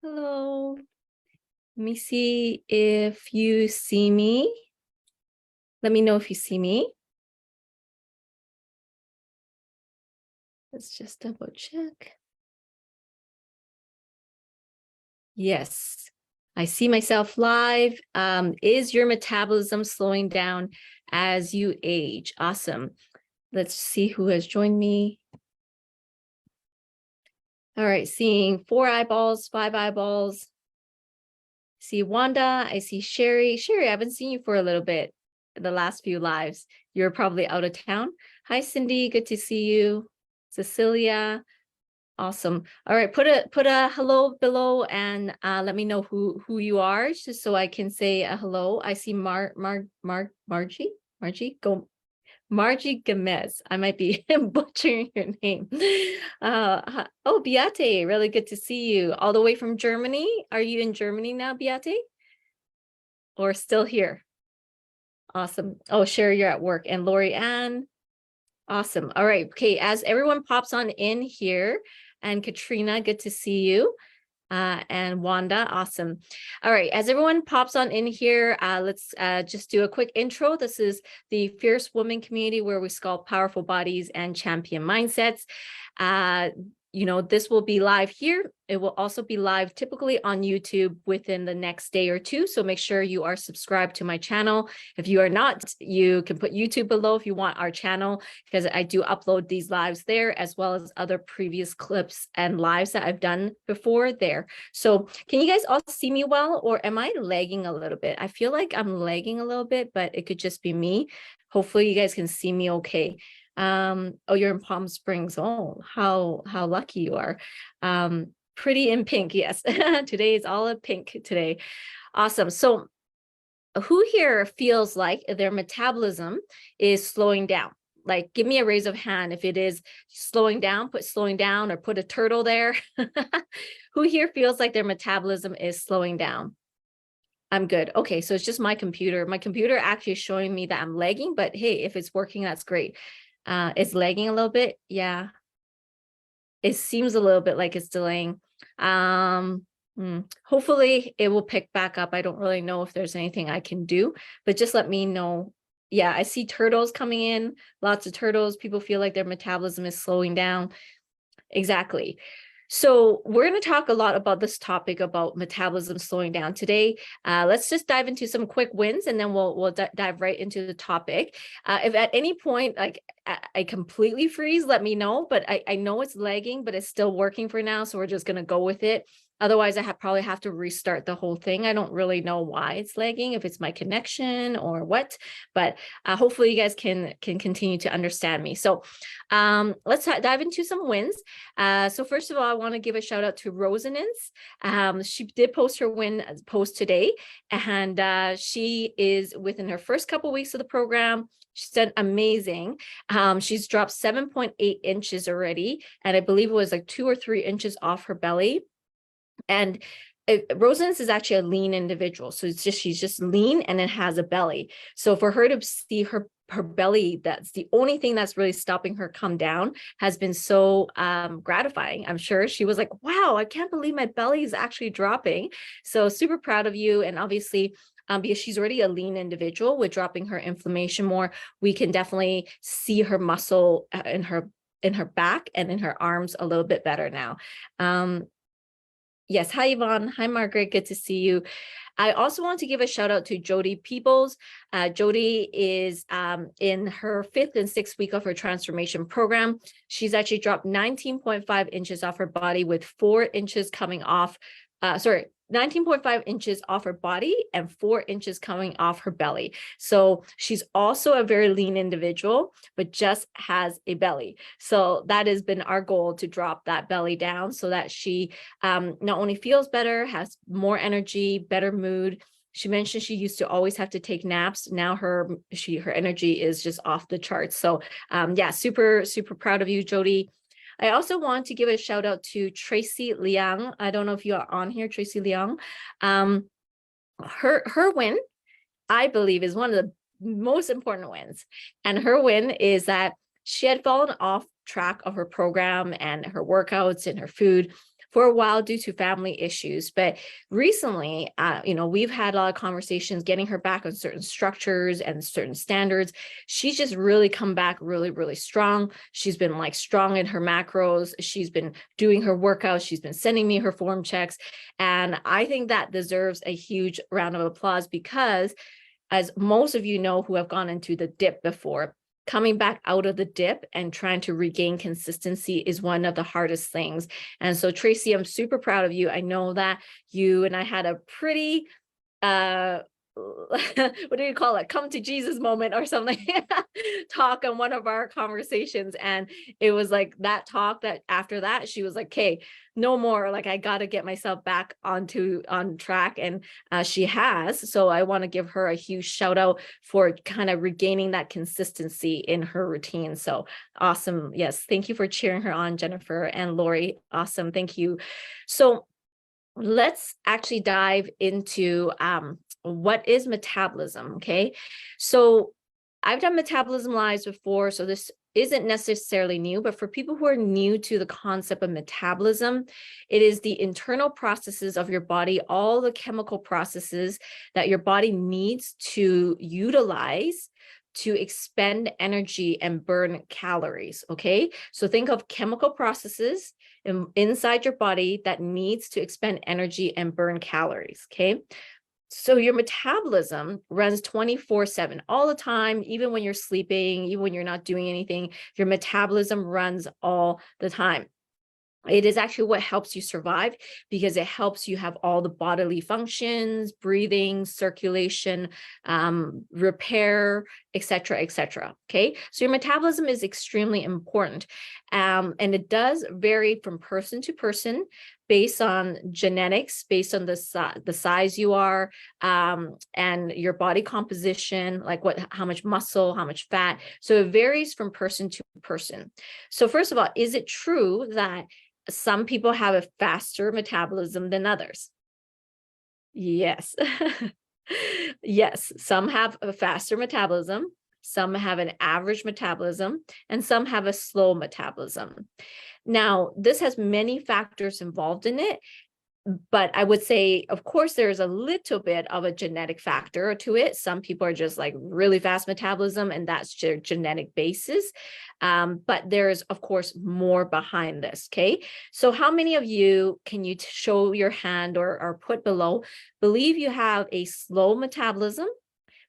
Hello. Let me see if you see me. Let me know if you see me. Let's just double check. Yes, I see myself live. Is your metabolism slowing down as you age? Awesome. Let's see who has joined me. All right, seeing 4 eyeballs, 5 eyeballs. See Wanda, I see Sherry. Sherry, I haven't seen you for a little bit in the last few lives. You're probably out of town. Hi, Cindy, good to see you. Cecilia, awesome. All right, put a hello below and let me know who you are, just so I can say a hello. I see Margie Gomez. I might be butchering your name. Oh, Beate, really good to see you. All the way from Germany. Are you in Germany now, Beate? Or still here? Awesome. Oh, Sherry, you're at work. And Lori Ann. Awesome. All right. Okay. As everyone pops on in here, and Katrina, good to see you. And Wanda, awesome. All right, as everyone pops on in here, let's just do a quick intro. This is the Fierce Woman community where we sculpt powerful bodies and champion mindsets. This will be live here. It will also be live typically on YouTube within the next day or two. So make sure you are subscribed to my channel. If you are not, you can put YouTube below if you want our channel, because I do upload these lives there, as well as other previous clips and lives that I've done before there. So can you guys all see me well, or am I lagging a little bit? I feel like I'm lagging a little bit, but it could just be me. Hopefully you guys can see me okay. Oh, you're in Palm Springs. Oh, how lucky you are. Pretty in pink. Yes. Today is all in pink today. Awesome. So who here feels like their metabolism is slowing down? Like, give me a raise of hand if it is slowing down, put slowing down, or put a turtle there. Who here feels like their metabolism is slowing down? I'm good. Okay, so it's just my computer. My computer actually is showing me that I'm lagging, but hey, if it's working, that's great. It's lagging a little bit. Yeah. It seems a little bit like it's delaying. Hopefully it will pick back up. I don't really know if there's anything I can do, but just let me know. Yeah, I see turtles coming in, lots of turtles. People feel like their metabolism is slowing down. Exactly. So we're going to talk a lot about this topic about metabolism slowing down today. Let's just dive into some quick wins, and then we'll dive right into the topic. If at any point I completely freeze, let me know. But I know it's lagging, but it's still working for now, so we're just going to go with it. Otherwise, I probably have to restart the whole thing. I don't really know why it's lagging, if it's my connection or what, but hopefully you guys can continue to understand me. So let's dive into some wins. So first of all, I want to give a shout out to Rosanance. She did post her win post today, and she is within her first couple of weeks of the program. She's done amazing. She's dropped 7.8 inches already, and I believe it was like 2 or 3 inches off her belly. And Rosan's is actually a lean individual. So she's just lean and it has a belly. So for her to see her belly, that's the only thing that's really stopping her come down, has been so gratifying. I'm sure she was like, wow, I can't believe my belly is actually dropping. So super proud of you. And obviously, because she's already a lean individual, with dropping her inflammation more, we can definitely see her muscle in her back and in her arms a little bit better now. Yes. Hi, Yvonne. Hi, Margaret. Good to see you. I also want to give a shout out to Jody Peebles. Jody is in her 5th and 6th week of her transformation program. She's actually dropped 19.5 inches off her body, with 4 inches coming off, 19.5 inches off her body and 4 inches coming off her belly. So she's also a very lean individual, but just has a belly. So that has been our goal, to drop that belly down so that she not only feels better, has more energy, better mood. She mentioned she used to always have to take naps. Now her energy is just off the charts. So yeah, super, super proud of you, Jody. I also want to give a shout out to Tracy Liang. I don't know if you are on here, Tracy Liang. Her win, I believe, is one of the most important wins. And her win is that she had fallen off track of her program and her workouts and her food for a while due to family issues. But recently, we've had a lot of conversations getting her back on certain structures and certain standards. She's just really come back really, really strong. She's been like strong in her macros. She's been doing her workouts. She's been sending me her form checks. And I think that deserves a huge round of applause because, as most of you know who have gone into the dip before, coming back out of the dip and trying to regain consistency is one of the hardest things. And so, Tracy, I'm super proud of you. I know that you and I had a pretty what do you call it, come to Jesus moment or something talk on one of our conversations, and it was like that talk that after that she was like, okay, no more, like I got to get myself back on track, and she has. So I want to give her a huge shout out for kind of regaining that consistency in her routine. So awesome. Yes, thank you for cheering her on, Jennifer and Lori. Awesome, thank you. So let's actually dive into what is metabolism. Okay, so I've done metabolism lives before, so this isn't necessarily new, but for people who are new to the concept of metabolism, it is the internal processes of your body, all the chemical processes that your body needs to utilize to expend energy and burn calories. Okay, so think of chemical processes inside your body that needs to expend energy and burn calories. Okay, so your metabolism runs 24/7 all the time, even when you're sleeping, even when you're not doing anything, your metabolism runs all the time. It is actually what helps you survive because it helps you have all the bodily functions, breathing, circulation, repair, etc., etc. Okay, so your metabolism is extremely important, and it does vary from person to person based on genetics, based on the size you are, and your body composition, like how much muscle, how much fat. So it varies from person to person. So first of all, is it true that some people have a faster metabolism than others? Yes. Yes, some have a faster metabolism, some have an average metabolism, and some have a slow metabolism. Now, this has many factors involved in it, but I would say, of course, there's a little bit of a genetic factor to it. Some people are just like really fast metabolism, and that's their genetic basis. But there's, of course, more behind this. Okay, so how many of you, can you show your hand or put below, believe you have a slow metabolism?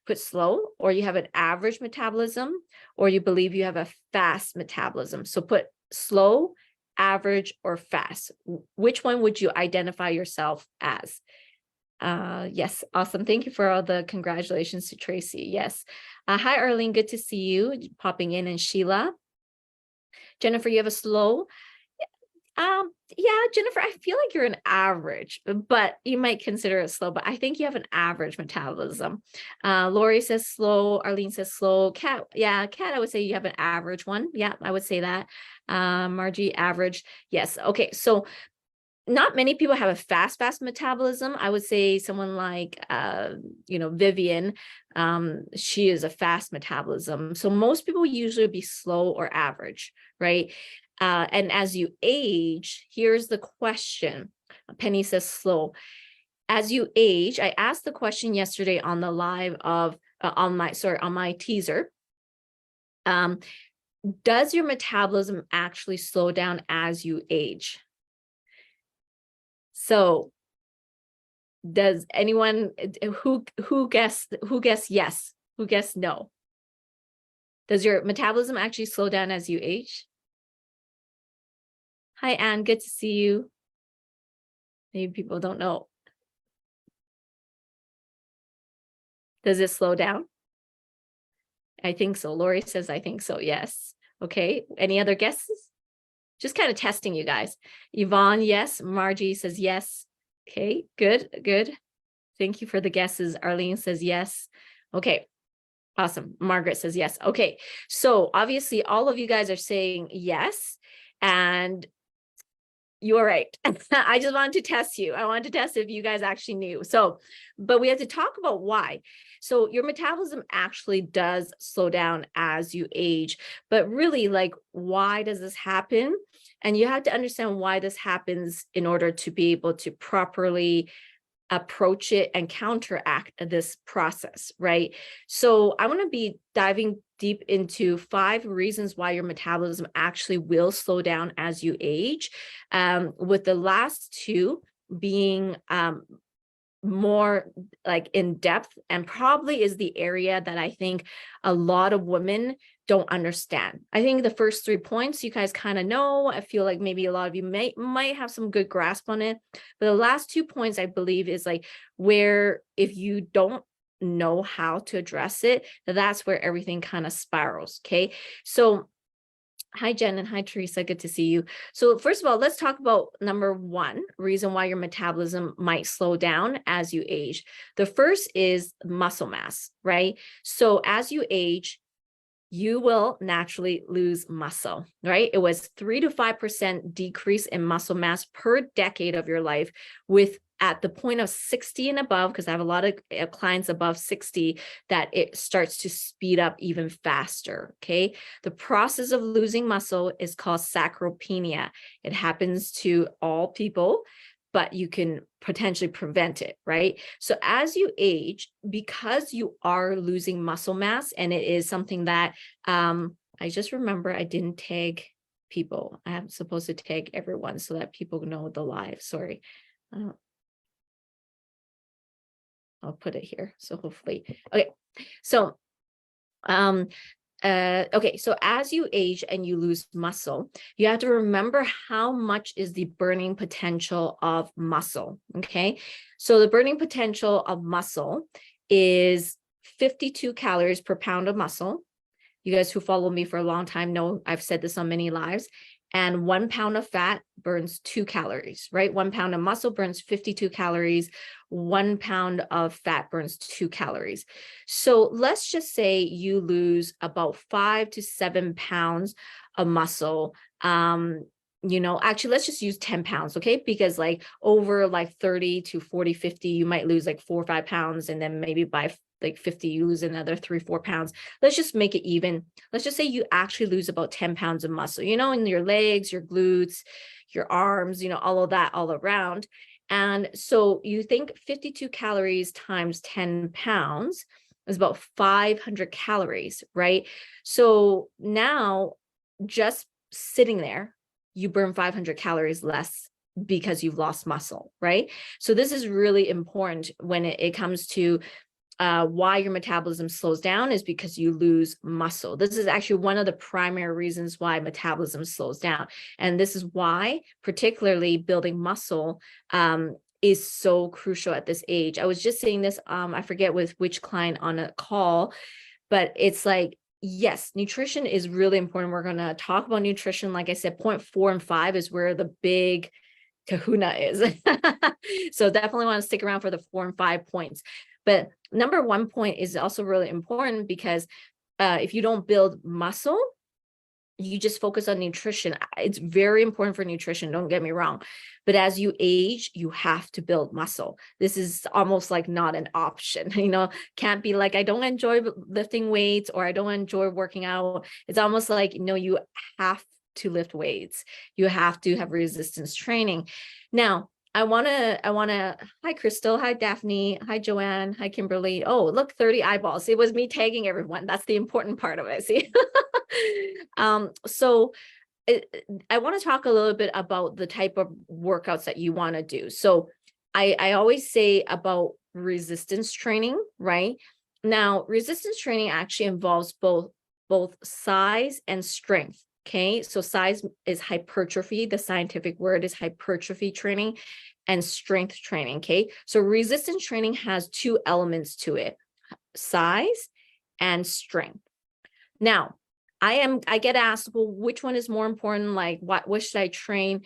Put slow, or you have an average metabolism, or you believe you have a fast metabolism. So put slow, average, or fast. Which one would you identify yourself as? Yes, awesome. Thank you for all the congratulations to Tracy. Yes. Hi, Arlene. Good to see you popping in. And Sheila. Jennifer, you have a slow. Yeah, Jennifer, I feel like you're an average, but you might consider it slow, but I think you have an average metabolism. Lori says slow, Arlene says slow. Kat, yeah, Kat, I would say you have an average one. Yeah, I would say that. Margie, average. Yes. Okay. So not many people have a fast metabolism. I would say someone like, Vivian, she is a fast metabolism. So most people usually be slow or average, right? And as you age, here's the question. Penny says slow. As you age, I asked the question yesterday on the live of, on my teaser. Does your metabolism actually slow down as you age? So does anyone who guessed yes, who guessed no? Does your metabolism actually slow down as you age? Hi, Anne, good to see you. Maybe people don't know. Does it slow down? I think so. Lori says, I think so. Yes. Okay. Any other guesses? Just kind of testing you guys. Yvonne, yes. Margie says yes. Okay, good, good. Thank you for the guesses. Arlene says yes. Okay, awesome. Margaret says yes. Okay, so obviously all of you guys are saying yes, and you're right. I just wanted to test you. I wanted to test if you guys actually knew. So, but we have to talk about why. So your metabolism actually does slow down as you age, but really, like, why does this happen? And you have to understand why this happens in order to be able to properly approach it and counteract this process, right? So I want to be diving deep into 5 reasons why your metabolism actually will slow down as you age, with the last 2 being more like in depth, and probably is the area that I think a lot of women don't understand. I think the first 3 points you guys kind of know. I feel like maybe a lot of you might have some good grasp on it, but the last 2 points I believe is like where if you don't know how to address it, that's where everything kind of spirals. Okay, so hi, Jen, and hi, Teresa. Good to see you. So first of all, let's talk about number 1 reason why your metabolism might slow down as you age. The first is muscle mass, right? So as you age, you will naturally lose muscle, right? It was 3 to 5% decrease in muscle mass per decade of your life, with at the point of 60 and above, because I have a lot of clients above 60, that it starts to speed up even faster, okay? The process of losing muscle is called sarcopenia. It happens to all people, but you can potentially prevent it, right? So as you age, because you are losing muscle mass, and it is something that I just remember I didn't tag people. I'm supposed to tag everyone so that people know the live. Sorry. I'll put it here. So hopefully, okay. So, okay, so as you age and you lose muscle, you have to remember how much is the burning potential of muscle, okay? So the burning potential of muscle is 52 calories per pound of muscle. You guys who follow me for a long time know I've said this on many lives. And 1 pound of fat burns 2 calories, right? 1 pound of muscle burns 52 calories. 1 pound of fat burns 2 calories. So let's just say you lose about 5 to 7 pounds of muscle. Actually, let's just use 10 pounds, okay? Because like over like 30 to 40, 50, you might lose like 4 or 5 pounds. And then maybe by like 50, you lose another 3, 4 pounds. Let's just make it even. Let's just say you actually lose about 10 pounds of muscle, in your legs, your glutes, your arms, all of that all around. And so you think 52 calories times 10 pounds is about 500 calories, right? So now just sitting there, you burn 500 calories less because you've lost muscle, right? So this is really important when it comes to why your metabolism slows down, is because you lose muscle. This is actually one of the primary reasons why metabolism slows down. And this is why particularly building muscle is so crucial at this age. I was just saying this, I forget with which client on a call, but it's like, yes, nutrition is really important. We're going to talk about nutrition. Like I said, point 4 and 5 is where the big kahuna is. So definitely want to stick around for the 4 and 5 points. But number 1 point is also really important, because if you don't build muscle, you just focus on nutrition. It's very important for nutrition, don't get me wrong. But as you age, you have to build muscle. This is almost like not an option, can't be like, I don't enjoy lifting weights, or I don't enjoy working out. It's almost like, you have to lift weights. You have to have resistance training. Now, I want to, hi, Crystal, hi, Daphne, hi, Joanne, hi, Kimberly. Oh, look, 30 eyeballs. It was me tagging everyone. That's the important part of it, see? So I want to talk a little bit about the type of workouts that you want to do. So I always say about resistance training, right? Now, resistance training actually involves both size and strength. Okay, so size is hypertrophy. The scientific word is hypertrophy training, and strength training. Okay, so resistance training has 2 elements to it: size and strength. Now, I get asked, well, which one is more important? Like, what should I train?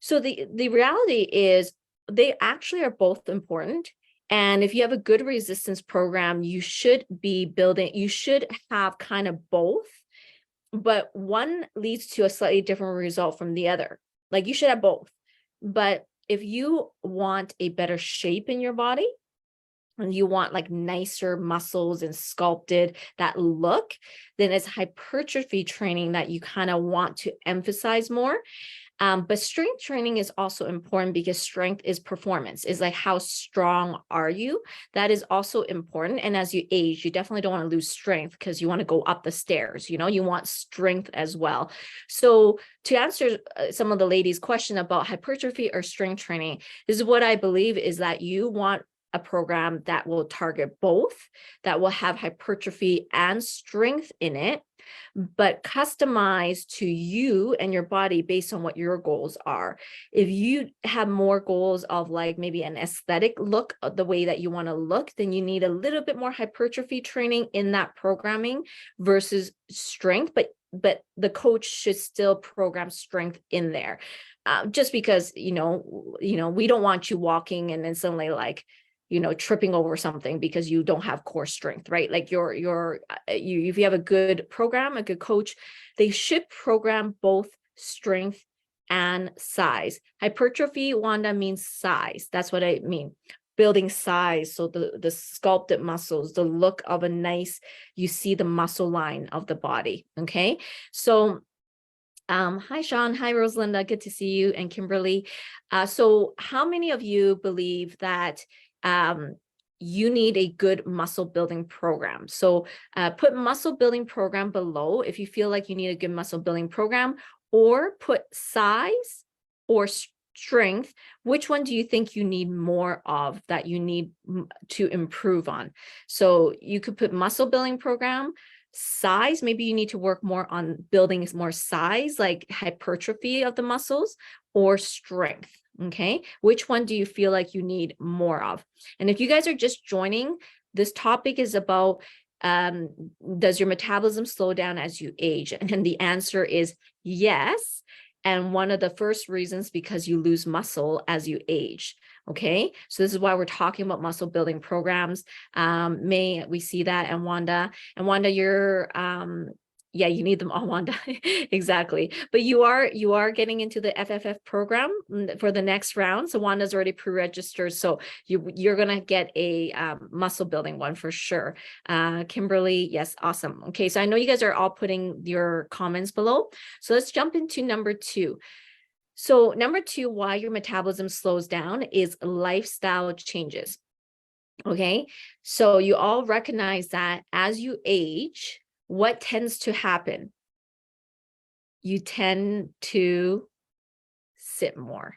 So the reality is they actually are both important. And if you have a good resistance program, you should have kind of both, but one leads to a slightly different result from the other. Like, you should have both. But if you want a better shape in your body, and you want like nicer muscles and sculpted that look, then it's hypertrophy training that you kind of want to emphasize more. But strength training is also important because strength is performance, is like how strong are you? That is also important. And as you age, you definitely don't want to lose strength because you want to go up the stairs, you want strength as well. So to answer some of the ladies' question about hypertrophy or strength training, this is what I believe is that you want a program that will target both, that will have hypertrophy and strength in it, but customized to you and your body based on what your goals are. If you have more goals of like maybe an aesthetic look, the way that you want to look, then you need a little bit more hypertrophy training in that programming versus strength, but the coach should still program strength in there. Just because, we don't want you walking and then suddenly like, tripping over something because you don't have core strength, right? Like if you have a good program, a good coach, they should program both strength and size. Hypertrophy, Wanda, means size. That's what I mean. Building size. So the sculpted muscles, the look of you see the muscle line of the body. Okay. So hi, Sean. Hi, Rosalinda. Good to see you. And Kimberly. So how many of you believe that you need a good muscle building program? So put muscle building program below if you feel like you need a good muscle building program, or put size or strength. Which one do you think you need more of, that you need to improve on? So you could put muscle building program, size, maybe you need to work more on building more size, like hypertrophy of the muscles, or strength. Okay, which one do you feel like you need more of? And if you guys are just joining, this topic is about does your metabolism slow down as you age? And the answer is yes. And one of the first reasons, because you lose muscle as you age. Okay, so this is why we're talking about muscle building programs. May we see that? And Wanda, you're yeah, you need them all, Wanda. Exactly. But you are getting into the FFF program for the next round. So Wanda's already pre-registered. So you're gonna get a muscle building one for sure. Kimberly, yes, awesome. Okay, so I know you guys are all putting your comments below. So let's jump into number 2. So number 2, why your metabolism slows down is lifestyle changes. Okay, so you all recognize that as you age, what tends to happen? You tend to sit more.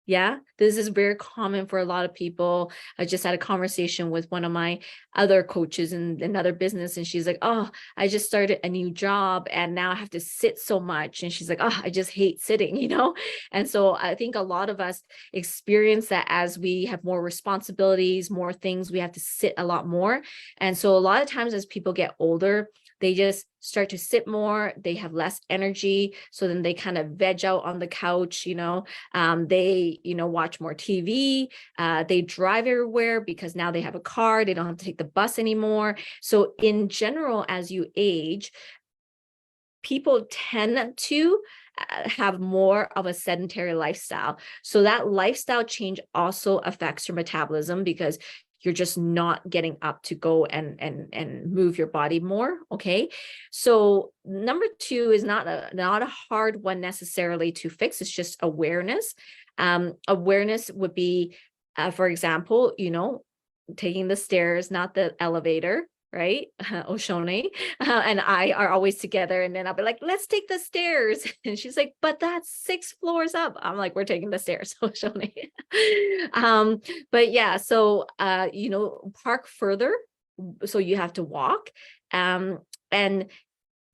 Yeah, this is very common for a lot of people. I just had a conversation with one of my other coaches in another business, and she's like, oh, I just started a new job and now I have to sit so much. And she's like, oh, I just hate sitting, And so I think a lot of us experience that as we have more responsibilities, more things, we have to sit a lot more. And so a lot of times as people get older, they just start to sit more, they have less energy. So then they kind of veg out on the couch, they, watch more TV, they drive everywhere because now they have a car, they don't have to take the bus anymore. So in general, as you age, people tend to have more of a sedentary lifestyle. So that lifestyle change also affects your metabolism because you're just not getting up to go and move your body more. Okay. So number 2 is not a hard one necessarily to fix. It's just awareness. Awareness would be, for example, taking the stairs, not the elevator, right? Oshone and I are always together. And then I'll be like, let's take the stairs. And she's like, but that's 6 floors up. I'm like, we're taking the stairs, Oshone. But yeah, so, park further. So you have to walk. And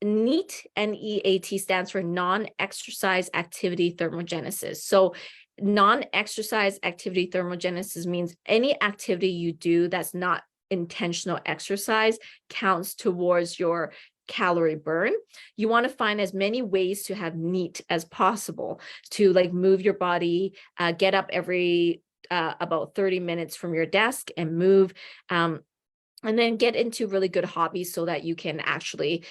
NEAT, N-E-A-T, stands for non-exercise activity thermogenesis. So non-exercise activity thermogenesis means any activity you do that's not intentional exercise counts towards your calorie burn. You want to find as many ways to have NEAT as possible, to like move your body, get up every about 30 minutes from your desk and move. And then get into really good hobbies so that you can actually,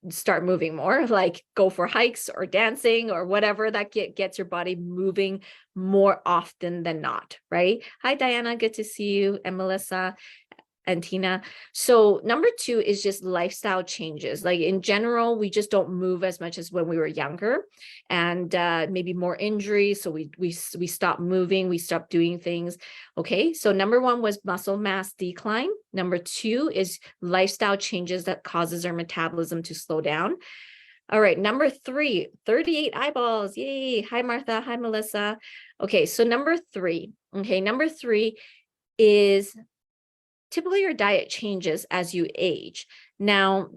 start moving more, like go for hikes or dancing or whatever that gets your body moving more often than not, right? Hi, Diana, good to see you. And Melissa. and Tina. So number two is just lifestyle changes. Like in general, we just don't move as much as when we were younger, and maybe more injuries. So we stopped moving, we stopped doing things. Okay, so number one was muscle mass decline. Number two is lifestyle changes that causes our metabolism to slow down. All right, number three, 38 eyeballs. Yay. Hi, Martha. Hi, Melissa. Okay, so number three. Okay, number three is typically your diet changes as you age. Now,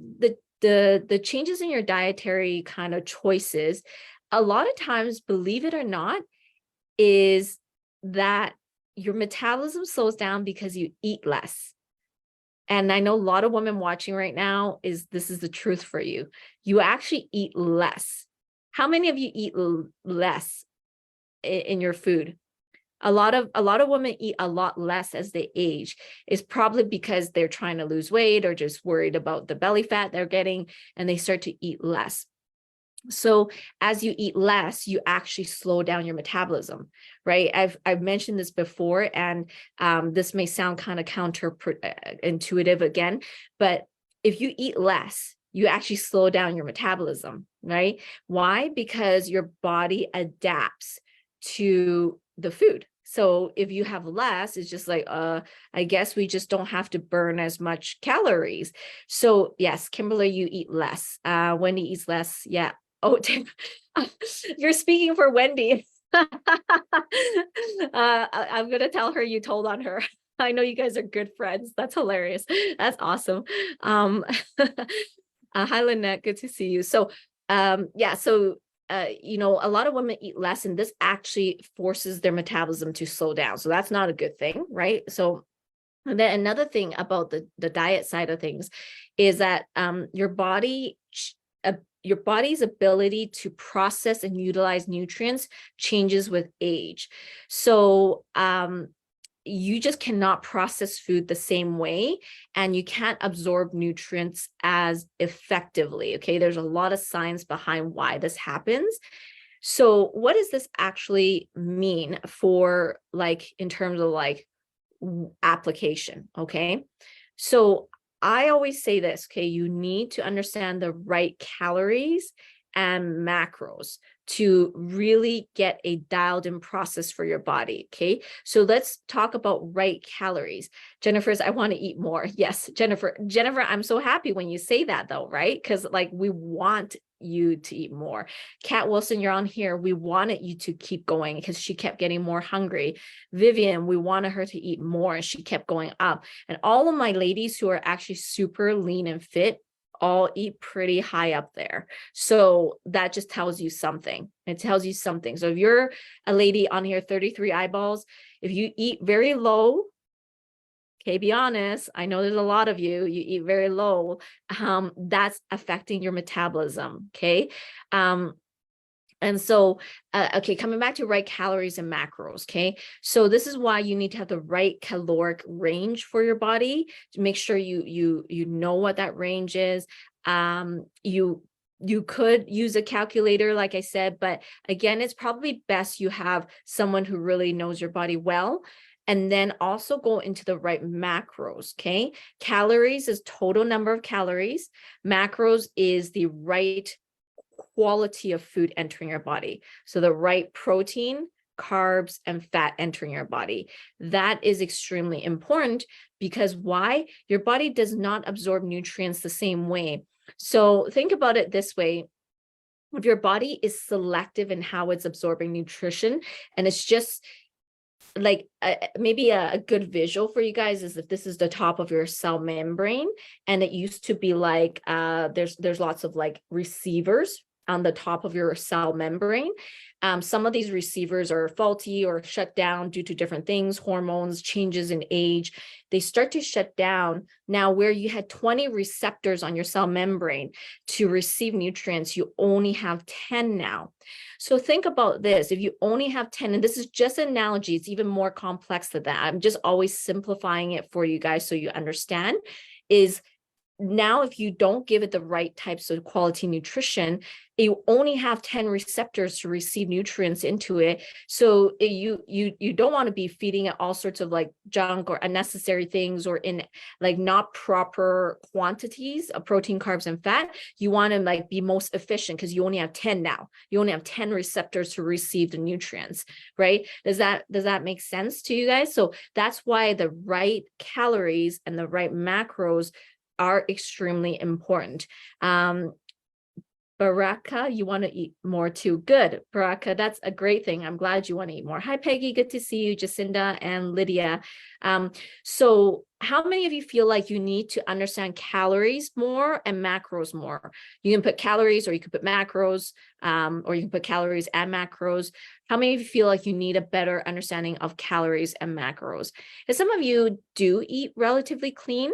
the changes in your dietary kind of choices, a lot of times, believe it or not, is that your metabolism slows down because you eat less. And I know a lot of women watching right now this is the truth for you. You actually eat less. How many of you eat less in your food? A lot of women eat a lot less as they age. It's probably because they're trying to lose weight or just worried about the belly fat they're getting, and they start to eat less. So as you eat less, you actually slow down your metabolism, right? I've mentioned this before, and this may sound kind of counterintuitive again, but if you eat less, you actually slow down your metabolism, right? Why? Because your body adapts to the food. So if you have less, it's just like, I guess we just don't have to burn as much calories. So yes, Kimberly, you eat less. Wendy eats less. Yeah. Oh, you're speaking for Wendy. I'm going to tell her you told on her. I know you guys are good friends. That's hilarious. That's awesome. Hi, Lynette. Good to see you. So, yeah, so you know, a lot of women eat less, and this actually forces their metabolism to slow down. So that's not a good thing, right? So, and then another thing about the diet side of things is that your body's ability to process and utilize nutrients changes with age. So you just cannot process food the same way, and you can't absorb nutrients as effectively. Okay, there's a lot of science behind why this happens. So what does this actually mean for, like, in terms of like application? Okay, so I always say this, okay, you need to understand the right calories and macros to really get a dialed in process for your body. Okay, so let's talk about right calories. Jennifer's, I want to eat more. Yes, Jennifer, I'm so happy when you say that though, right? Because like we want you to eat more. Kat Wilson, you're on here. We wanted you to keep going because she kept getting more hungry. Vivian, we wanted her to eat more and she kept going up. And all of my ladies who are actually super lean and fit all eat pretty high up there. So that just tells you something. It tells you something. So if you're a lady on here, 33 eyeballs, if you eat very low, okay, be honest, I know there's a lot of you eat very low, that's affecting your metabolism, okay? And so, okay, coming back to right calories and macros, okay? So this is why you need to have the right caloric range for your body to make sure you know what that range is. You could use a calculator, like I said, but again, it's probably best you have someone who really knows your body well. And then also go into the right macros, okay? Calories is total number of calories. Macros is the right quality of food entering your body. So the right protein, carbs, and fat entering your body. That is extremely important because why? Your body does not absorb nutrients the same way. So think about it this way. If your body is selective in how it's absorbing nutrition, and it's just like maybe a good visual for you guys is if this is the top of your cell membrane, and it used to be like there's lots of like receivers on the top of your cell membrane. Some of these receivers are faulty or shut down due to different things, hormones, changes in age. They start to shut down. Now, where you had 20 receptors on your cell membrane to receive nutrients, you only have 10 now. So think about this. If you only have 10, and this is just an analogy, it's even more complex than that. I'm just always simplifying it for you guys so you understand, is now if you don't give it the right types of quality nutrition, you only have 10 receptors to receive nutrients into it. So you don't want to be feeding it all sorts of like junk or unnecessary things, or in like not proper quantities of protein, carbs, and fat. You want to like be most efficient because you only have 10 now. You only have 10 receptors to receive the nutrients, right? Does that make sense to you guys? So that's why the right calories and the right macros are extremely important. Baraka, you want to eat more too. Good, Baraka, that's a great thing. I'm glad you want to eat more. Hi, Peggy, good to see you, Jacinda and Lydia. So how many of you feel like you need to understand calories more and macros more? You can put calories, or you could put macros, or you can put calories and macros. How many of you feel like you need a better understanding of calories and macros? And some of you do eat relatively clean.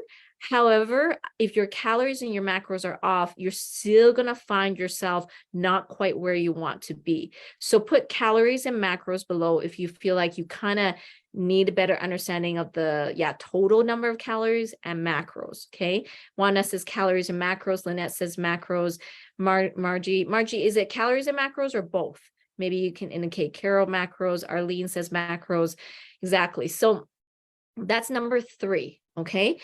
However, if your calories and your macros are off, you're still going to find yourself not quite where you want to be. So put calories and macros below if you feel like you kind of need a better understanding of the total number of calories and macros. Okay. Wanda says calories and macros. Lynette says macros. Margie, is it calories and macros or both? Maybe you can indicate. Carol, macros. Arlene says macros. Exactly. So that's number 3. Okay.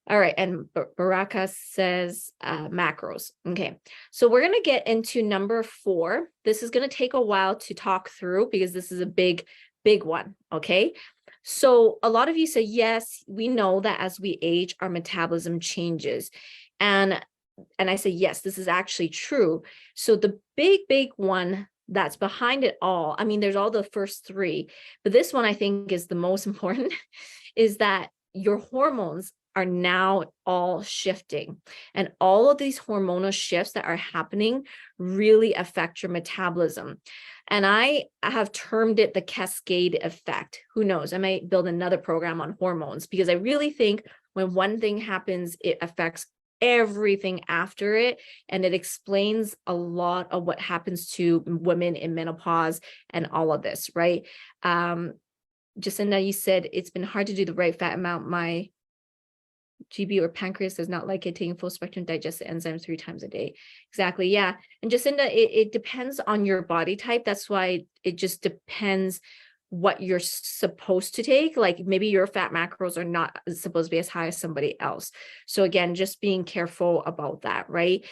All right, and Baraka says macros. Okay, so we're going to get into number 4. This is going to take a while to talk through because this is a big one, okay? So a lot of you say, yes, we know that as we age, our metabolism changes. And I say, yes, this is actually true. So the big one that's behind it all, I mean, there's all the first 3, but this one I think is the most important, is that your hormones are now all shifting, and all of these hormonal shifts that are happening really affect your metabolism. And I have termed it the cascade effect. Who knows? I might build another program on hormones, because I really think when one thing happens, it affects everything after it, and it explains a lot of what happens to women in menopause and all of this, right? Jacinda, you said it's been hard to do the right fat amount. My GB or pancreas does not like it, taking full spectrum digestive enzymes 3 times a day. Exactly. Yeah. And Jacinda, it depends on your body type. That's why it just depends what you're supposed to take. Like maybe your fat macros are not supposed to be as high as somebody else. So again, just being careful about that, right?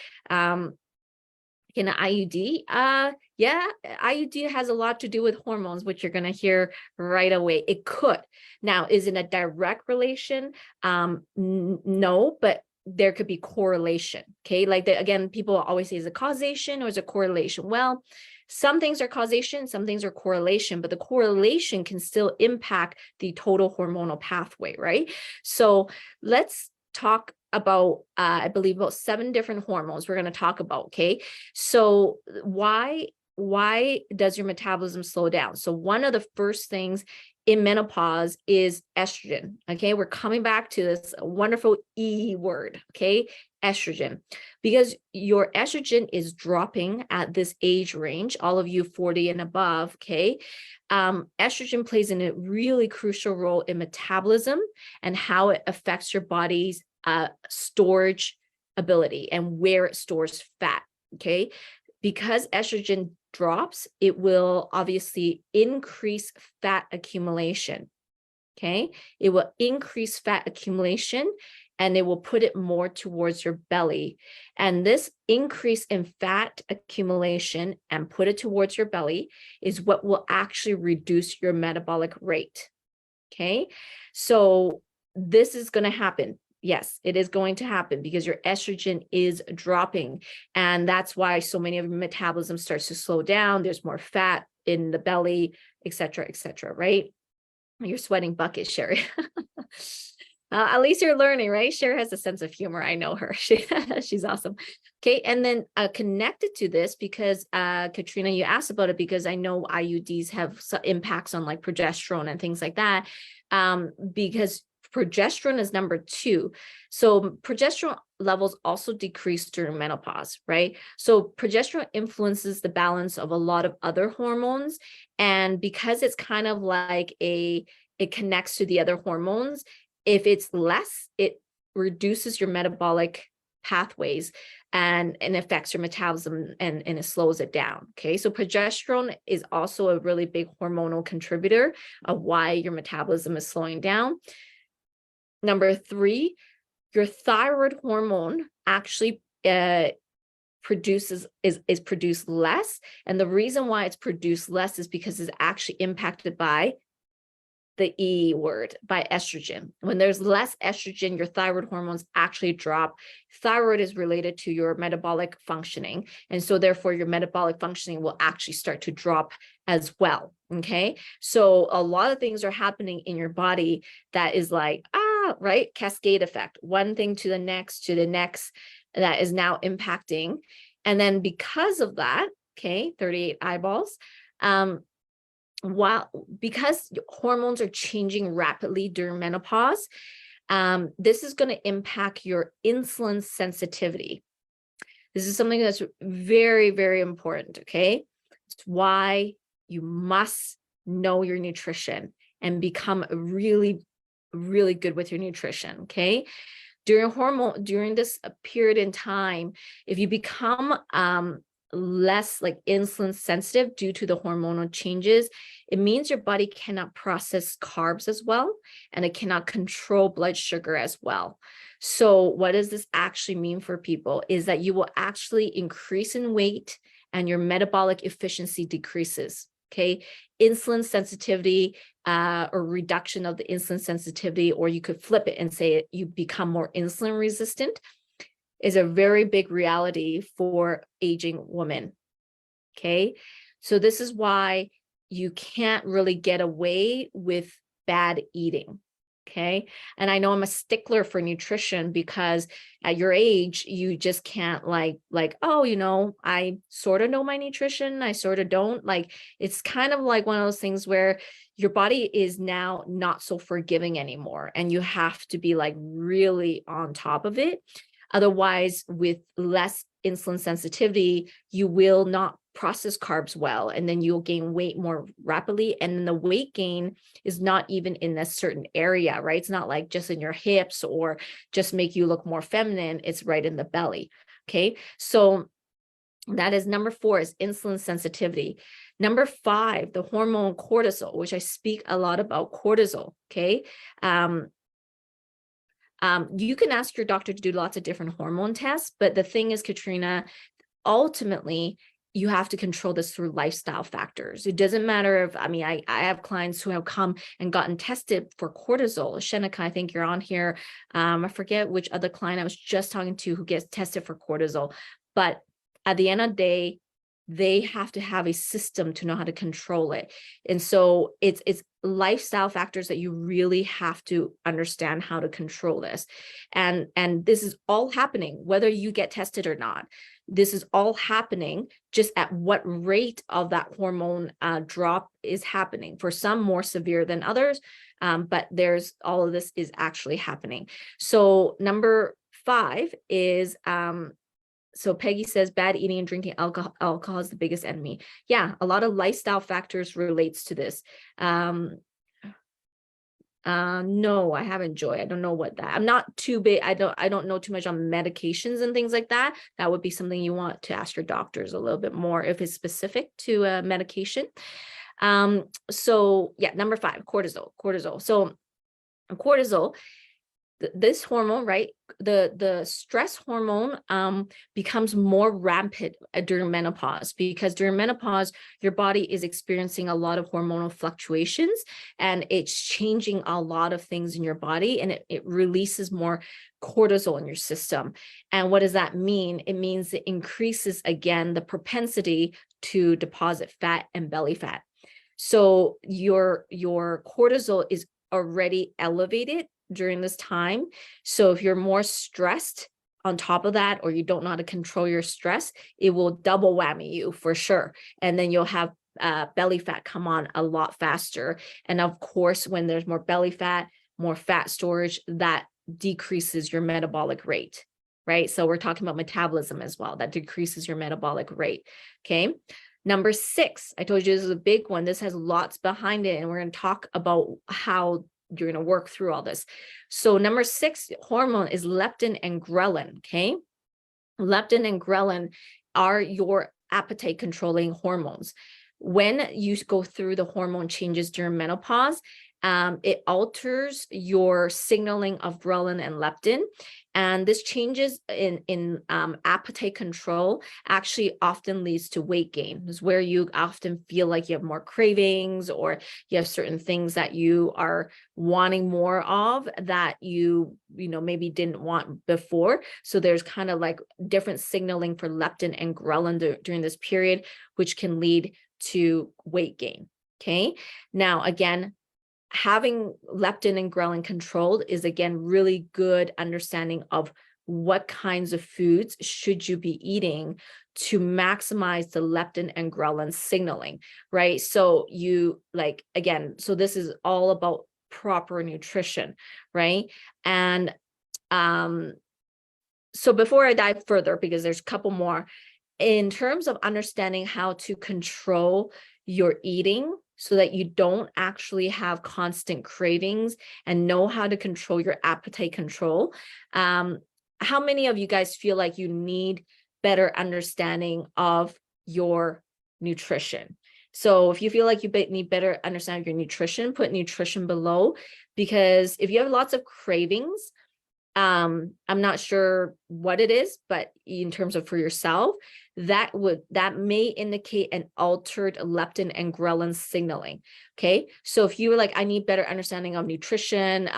In an IUD, IUD has a lot to do with hormones, which you're going to hear right away. It could. Now, is it a direct relation? No, but there could be correlation. Okay, like again, people always say, is it causation or is it correlation? Well, some things are causation, some things are correlation, but the correlation can still impact the total hormonal pathway, right? So let's talk about, I believe about 7 different hormones we're going to talk about. Okay. So why does your metabolism slow down? So one of the first things in menopause is estrogen. Okay. We're coming back to this wonderful E word. Okay. Estrogen, because your estrogen is dropping at this age range, all of you 40 and above. Okay. Estrogen plays a really crucial role in metabolism and how it affects your body's storage ability and where it stores fat. Okay. Because estrogen drops, it will obviously increase fat accumulation. Okay. It will increase fat accumulation, and it will put it more towards your belly. And this increase in fat accumulation and put it towards your belly is what will actually reduce your metabolic rate. Okay. So this is going to happen. Yes, it is going to happen because your estrogen is dropping. And that's why so many of your metabolism starts to slow down. There's more fat in the belly, et cetera, right? You're sweating buckets, Sherry. At least you're learning, right? Sherry has a sense of humor. I know her. She's awesome. Okay. And then connected to this, because Katrina, you asked about it, because I know IUDs have some impacts on like progesterone and things like that. Because progesterone is number 2. So progesterone levels also decrease during menopause, right? So progesterone influences the balance of a lot of other hormones. And because it's kind of like it connects to the other hormones, if it's less, it reduces your metabolic pathways and affects your metabolism and it slows it down. Okay, so progesterone is also a really big hormonal contributor of why your metabolism is slowing down. Number 3, your thyroid hormone actually is produced less, and the reason why it's produced less is because it's actually impacted by the E word, by estrogen. When there's less estrogen, your thyroid hormones actually drop. Thyroid is related to your metabolic functioning, and so therefore your metabolic functioning will actually start to drop as well. Okay, so a lot of things are happening in your body that is like, right, cascade effect, one thing to the next that is now impacting. And then because of that, okay, 38 eyeballs, because hormones are changing rapidly during menopause, this is going to impact your insulin sensitivity. This is something that's very, very important. Okay, it's why you must know your nutrition and become really, really good with your nutrition. Okay, during this period in time, if you become less like insulin sensitive due to the hormonal changes, it means your body cannot process carbs as well, and it cannot control blood sugar as well. So what does this actually mean for people is that you will actually increase in weight and your metabolic efficiency decreases. Okay, insulin sensitivity or reduction of the insulin sensitivity, or you could flip it and say you become more insulin resistant, is a very big reality for aging women. Okay, so this is why you can't really get away with bad eating. Okay, and I know I'm a stickler for nutrition because at your age, you just can't like, oh, I sort of know my nutrition, I sort of don't. Like, it's kind of like one of those things where your body is now not so forgiving anymore, and you have to be like really on top of it. Otherwise, with less insulin sensitivity, you will not process carbs well, and then you'll gain weight more rapidly. And then the weight gain is not even in a certain area, right? It's not like just in your hips or just make you look more feminine. It's right in the belly. Okay, so that is number 4, is insulin sensitivity. Number 5, the hormone cortisol, which I speak a lot about cortisol. Okay, you can ask your doctor to do lots of different hormone tests, but the thing is, Katrina, ultimately, you have to control this through lifestyle factors. It doesn't matter if, I have clients who have come and gotten tested for cortisol. Shenika, I think you're on here. I forget which other client I was just talking to who gets tested for cortisol. But at the end of the day, they have to have a system to know how to control it. And so it's lifestyle factors that you really have to understand how to control this. And this is all happening, whether you get tested or not. This is all happening, just at what rate of that hormone drop is happening. For some more severe than others, but all of this is actually happening. So number 5 is, so Peggy says bad eating and drinking alcohol is the biggest enemy. Yeah, a lot of lifestyle factors relates to this. No, I haven't, Joy. I don't know what that. I'm not too big. I don't know too much on medications and things like that. That would be something you want to ask your doctors a little bit more if it's specific to a medication. So yeah, number 5, cortisol. So cortisol, this hormone, right? The stress hormone becomes more rampant during menopause, because during menopause, your body is experiencing a lot of hormonal fluctuations, and it's changing a lot of things in your body, and it releases more cortisol in your system. And what does that mean? It means it increases, again, the propensity to deposit fat and belly fat. So your cortisol is already elevated during this time. So if you're more stressed on top of that, or you don't know how to control your stress, it will double whammy you for sure. And then you'll have belly fat come on a lot faster. And of course, when there's more belly fat, more fat storage, that decreases your metabolic rate, right? So we're talking about metabolism as well. That decreases your metabolic rate. Okay. Number 6, I told you this is a big one. This has lots behind it, and we're going to talk about how you're going to work through all this. So number 6 hormone is leptin and ghrelin. Okay. leptin and ghrelin are your appetite controlling hormones. When you go through the hormone changes during menopause, it alters your signaling of ghrelin and leptin. And this changes in appetite control actually often leads to weight gain. Is where you often feel like you have more cravings, or you have certain things that you are wanting more of that you maybe didn't want before. So there's kind of like different signaling for leptin and ghrelin during this period, which can lead to weight gain. Okay. Now, again, having leptin and ghrelin controlled is, again, really good understanding of what kinds of foods should you be eating to maximize the leptin and ghrelin signaling, right? So so this is all about proper nutrition, right? And so before I dive further, because there's a couple more, in terms of understanding how to control your eating so that you don't actually have constant cravings and know how to control your appetite control. How many of you guys feel like you need better understanding of your nutrition? So if you feel like you need better understanding of your nutrition, put nutrition below, because if you have lots of cravings, I'm not sure what it is, but in terms of for yourself, that may indicate an altered leptin and ghrelin signaling. Okay. So if you were like, I need better understanding of nutrition,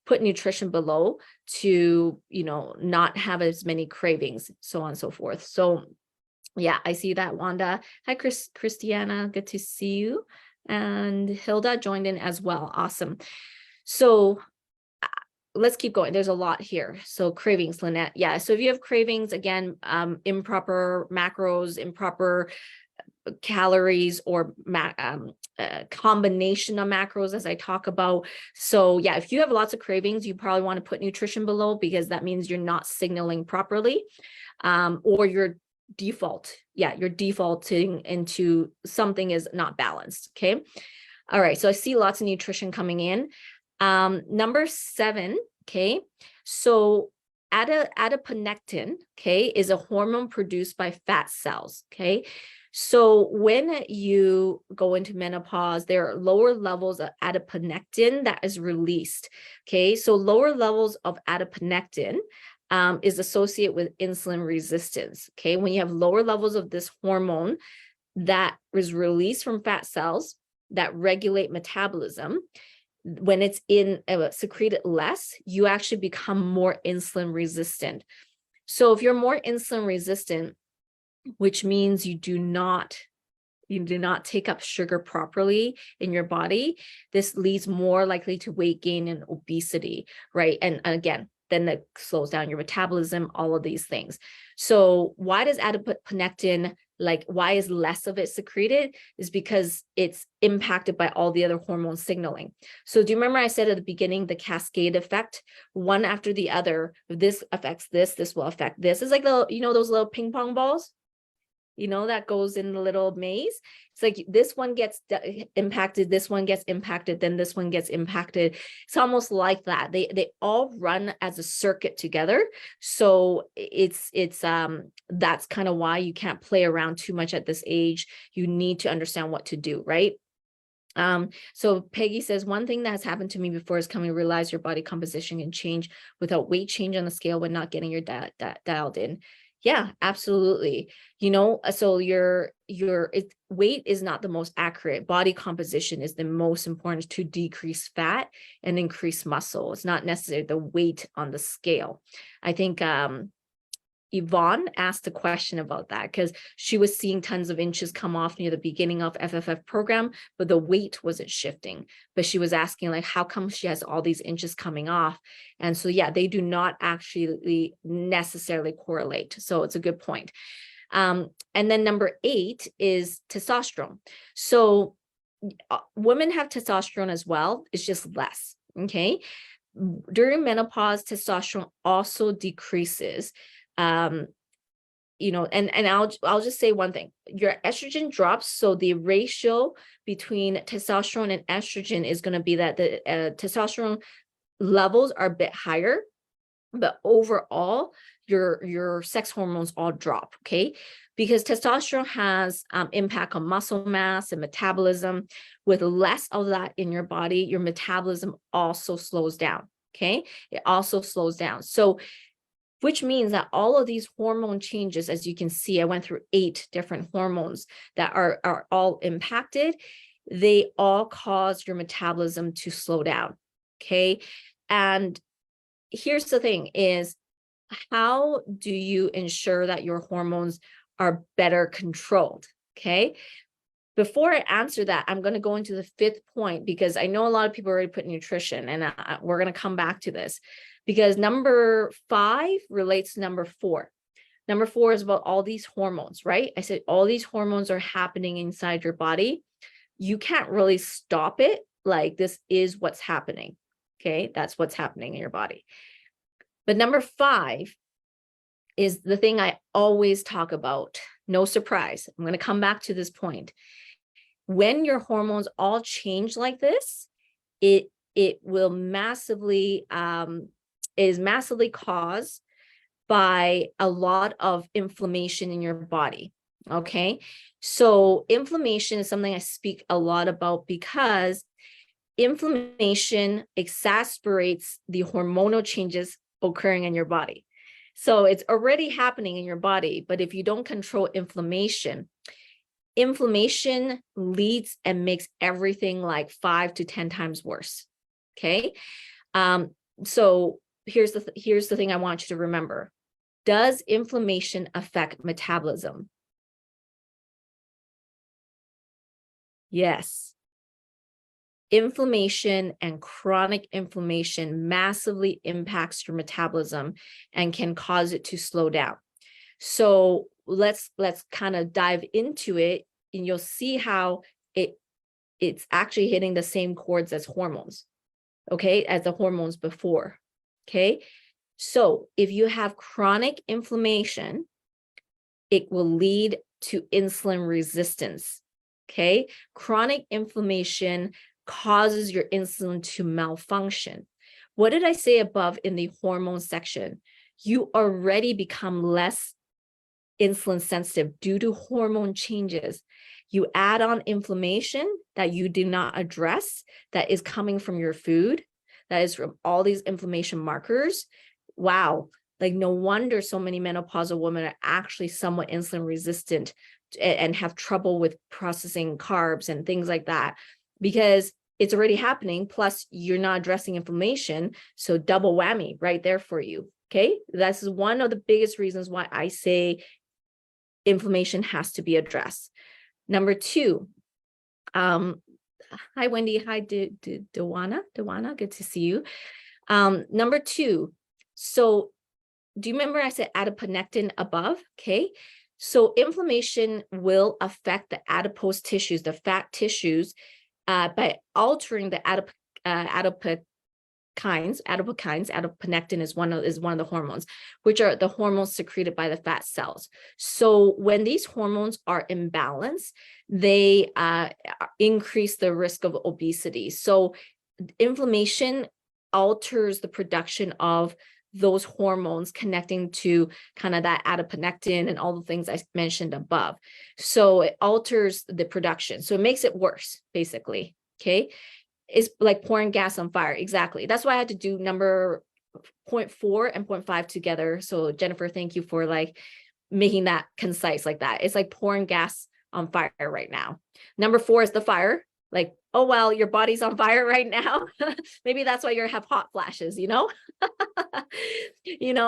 put nutrition below to, not have as many cravings, so on and so forth. So yeah, I see that, Wanda. Hi, Christiana. Good to see you. And Hilda joined in as well. Awesome. So let's keep going. There's a lot here. So cravings, Lynette. Yeah. So if you have cravings, again, improper macros, improper calories, or combination of macros, as I talk about. So yeah, if you have lots of cravings, you probably want to put nutrition below, because that means you're not signaling properly, or you're defaulting into something is not balanced. Okay. All right. So I see lots of nutrition coming in. Number 7, okay, so adiponectin, okay, is a hormone produced by fat cells, okay? So when you go into menopause, there are lower levels of adiponectin that is released, okay? So lower levels of adiponectin is associated with insulin resistance, okay? When you have lower levels of this hormone that is released from fat cells that regulate metabolism, when it's secreted less, you actually become more insulin resistant. So if you're more insulin resistant, which means you do not take up sugar properly in your body, this leads more likely to weight gain and obesity, right? And again, then that slows down your metabolism, all of these things. So why does adiponectin, why is less of it secreted? Is because it's impacted by all the other hormone signaling. So do you remember I said at the beginning, the cascade effect, one after the other, if this affects this, this will affect this. It's like those little ping pong balls, that goes in the little maze. It's like this one gets impacted, this one gets impacted, then this one gets impacted. It's almost like that. They all run as a circuit together. So it's that's kind of why you can't play around too much at this age. You need to understand what to do, right? So Peggy says, one thing that has happened to me before is coming to realize your body composition can change without weight change on the scale when not getting your diet dialed in. Yeah, absolutely. So your weight is not the most accurate. Body composition is the most important to decrease fat and increase muscle. It's not necessarily the weight on the scale. I think Yvonne asked a question about that because she was seeing tons of inches come off near the beginning of FFF program, but the weight wasn't shifting. But she was asking, how come she has all these inches coming off? And so, yeah, they do not actually necessarily correlate. So it's a good point. And then number 8 is testosterone. So women have testosterone as well. It's just less. Okay. During menopause, testosterone also decreases. And I'll just say one thing, your estrogen drops. So the ratio between testosterone and estrogen is going to be that the testosterone levels are a bit higher, but overall your sex hormones all drop, okay? Because testosterone has impact on muscle mass and metabolism. With less of that in your body, your metabolism also slows down, okay? It also slows down. So, which means that all of these hormone changes, as you can see, I went through 8 different hormones that are all impacted. They all cause your metabolism to slow down, okay? And here's the thing is, how do you ensure that your hormones are better controlled, okay? Before I answer that, I'm going to go into the 5th point, because I know a lot of people already put nutrition, and we're going to come back to this, because number 5 relates to number 4. Number 4 is about all these hormones, right? I said all these hormones are happening inside your body. You can't really stop it. Like, this is what's happening, okay? That's what's happening in your body. But number 5 is the thing I always talk about. No surprise. I'm going to come back to this point. When your hormones all change like this, it will massively is massively caused by a lot of inflammation in your body. Okay, so inflammation is something I speak a lot about, because inflammation exacerbates the hormonal changes occurring in your body. So it's already happening in your body, but if you don't control inflammation, inflammation leads and makes everything like 5 to 10 times worse. Okay. So here's the thing I want you to remember. Does inflammation affect metabolism? Yes. Inflammation and chronic inflammation massively impacts your metabolism and can cause it to slow down. So let's kind of dive into it, and you'll see how it's actually hitting the same chords as hormones, okay, as the hormones before, okay? So if you have chronic inflammation, it will lead to insulin resistance, okay? Chronic inflammation causes your insulin to malfunction. What did I say above in the hormone section? You already become less insulin sensitive due to hormone changes. You add on inflammation that you do not address, that is coming from your food, that is from all these inflammation markers. Wow, like no wonder so many menopausal women are actually somewhat insulin resistant and have trouble with processing carbs and things like that, because it's already happening, plus you're not addressing inflammation. So double whammy right there for you. Okay, that's one of the biggest reasons why I say inflammation has to be addressed. Number 2, hi Wendy, hi Dewana, good to see you. Number 2, so do you remember I said adiponectin above? Okay, so inflammation will affect the adipose tissues, the fat tissues, by altering the adipokines. Adiponectin is one of the hormones, which are the hormones secreted by the fat cells. So when these hormones are imbalanced, they increase the risk of obesity. So inflammation alters the production of those hormones connecting to kind of that adiponectin and all the things I mentioned above. So it alters the production. So it makes it worse, basically. Okay. It's like pouring gas on fire. Exactly. That's why I had to do number 0.4 and 0.5 together. So Jennifer, thank you for like making that concise like that. It's like pouring gas on fire right now. Number 4 is the fire. Like, oh, well, your body's on fire right now. Maybe that's why you have hot flashes, you know,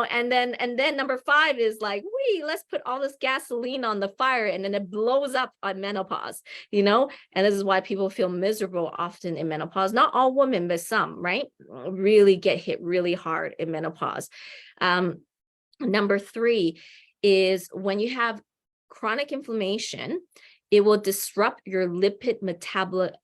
and then number 5 is like, let's put all this gasoline on the fire, and then it blows up on menopause, and this is why people feel miserable often in menopause. Not all women, but some, right? Really get hit really hard in menopause. Number 3 is when you have chronic inflammation, it will disrupt your lipid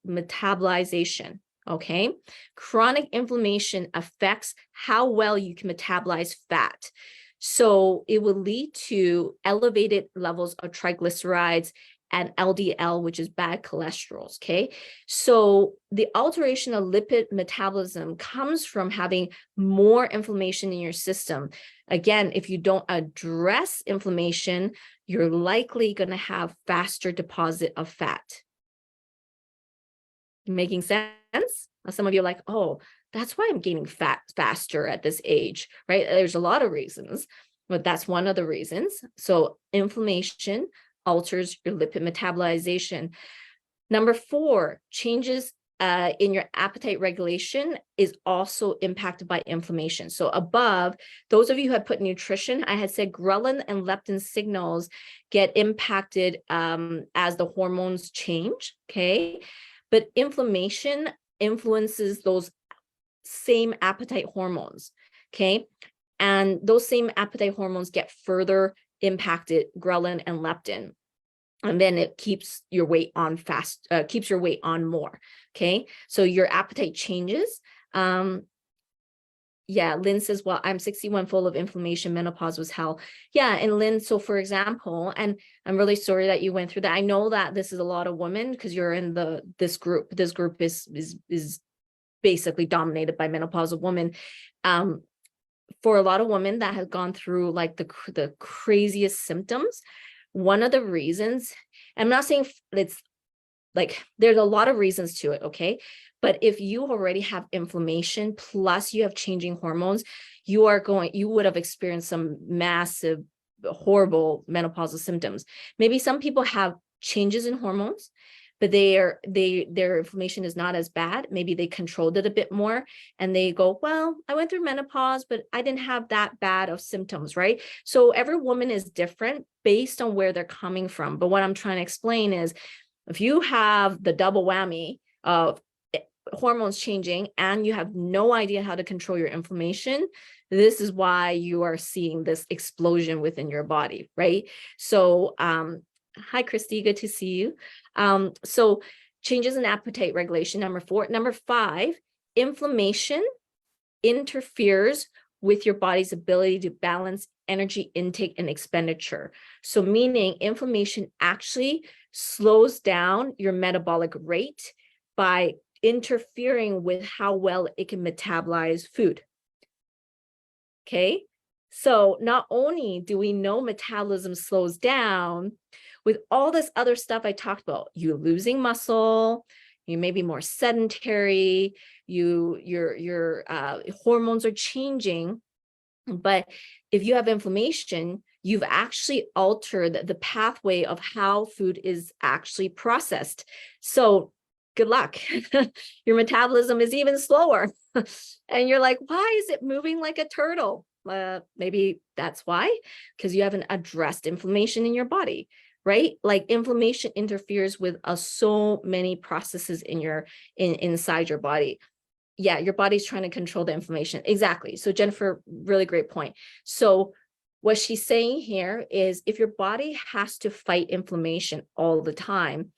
metabolization, okay? Chronic inflammation affects how well you can metabolize fat. So it will lead to elevated levels of triglycerides and LDL, which is bad cholesterol, okay? So the alteration of lipid metabolism comes from having more inflammation in your system. Again, if you don't address inflammation, you're likely going to have faster deposit of fat. Making sense? Some of you are like, oh, that's why I'm gaining fat faster at this age, right? There's a lot of reasons, but that's one of the reasons. So inflammation alters your lipid metabolization. Number 4, changes in your appetite regulation is also impacted by inflammation. So above, those of you who had put nutrition, I had said ghrelin and leptin signals get impacted as the hormones change, okay? But inflammation influences those same appetite hormones, okay? And those same appetite hormones get further impacted, ghrelin and leptin. And then it keeps your weight on keeps your weight on more, okay? So your appetite changes. Yeah, Lynn says, well, I'm 61, full of inflammation, menopause was hell. Yeah, and Lynn, so for example, and I'm really sorry that you went through that. I know that this is a lot of women because you're in this group. This group is basically dominated by menopausal women. For a lot of women that have gone through like the craziest symptoms, one of the reasons, I'm not saying it's like, there's a lot of reasons to it, okay? But if you already have inflammation, plus you have changing hormones, you would have experienced some massive, horrible menopausal symptoms. Maybe some people have changes in hormones, but their inflammation is not as bad. Maybe they controlled it a bit more and they go, well, I went through menopause, but I didn't have that bad of symptoms, right? So every woman is different based on where they're coming from. But what I'm trying to explain is, if you have the double whammy of hormones changing and you have no idea how to control your inflammation, this is why you are seeing this explosion within your body, right? So, hi, Christy, good to see you. So changes in appetite regulation, number 4. Number 5, inflammation interferes with your body's ability to balance energy intake and expenditure. So meaning inflammation actually slows down your metabolic rate by interfering with how well it can metabolize food. Okay, so not only do we know metabolism slows down, with all this other stuff I talked about, you losing muscle, you may be more sedentary, your hormones are changing. But if you have inflammation, you've actually altered the pathway of how food is actually processed. So good luck. Your metabolism is even slower. And you're like, why is it moving like a turtle? Maybe that's why, because you haven't addressed inflammation in your body, right? Like inflammation interferes with so many processes inside your body. Yeah, your body's trying to control the inflammation. Exactly. So Jennifer, really great point. So what she's saying here is, if your body has to fight inflammation all the time,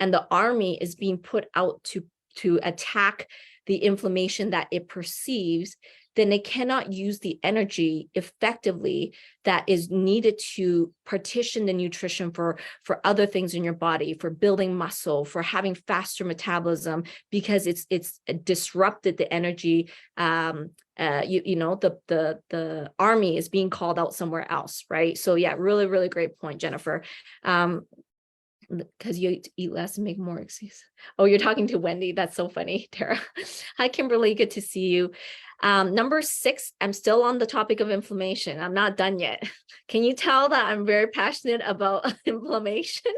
and the army is being put out to attack the inflammation that it perceives, then it cannot use the energy effectively that is needed to partition the nutrition for other things in your body, for building muscle, for having faster metabolism, because it's disrupted the energy. The army is being called out somewhere else, right? So yeah, really, really great point, Jennifer. Because you eat less and make more excuses. Oh, you're talking to Wendy. That's so funny, Tara. Hi, Kimberly. Good to see you. Number 6, I'm still on the topic of inflammation. I'm not done yet. Can you tell that I'm very passionate about inflammation?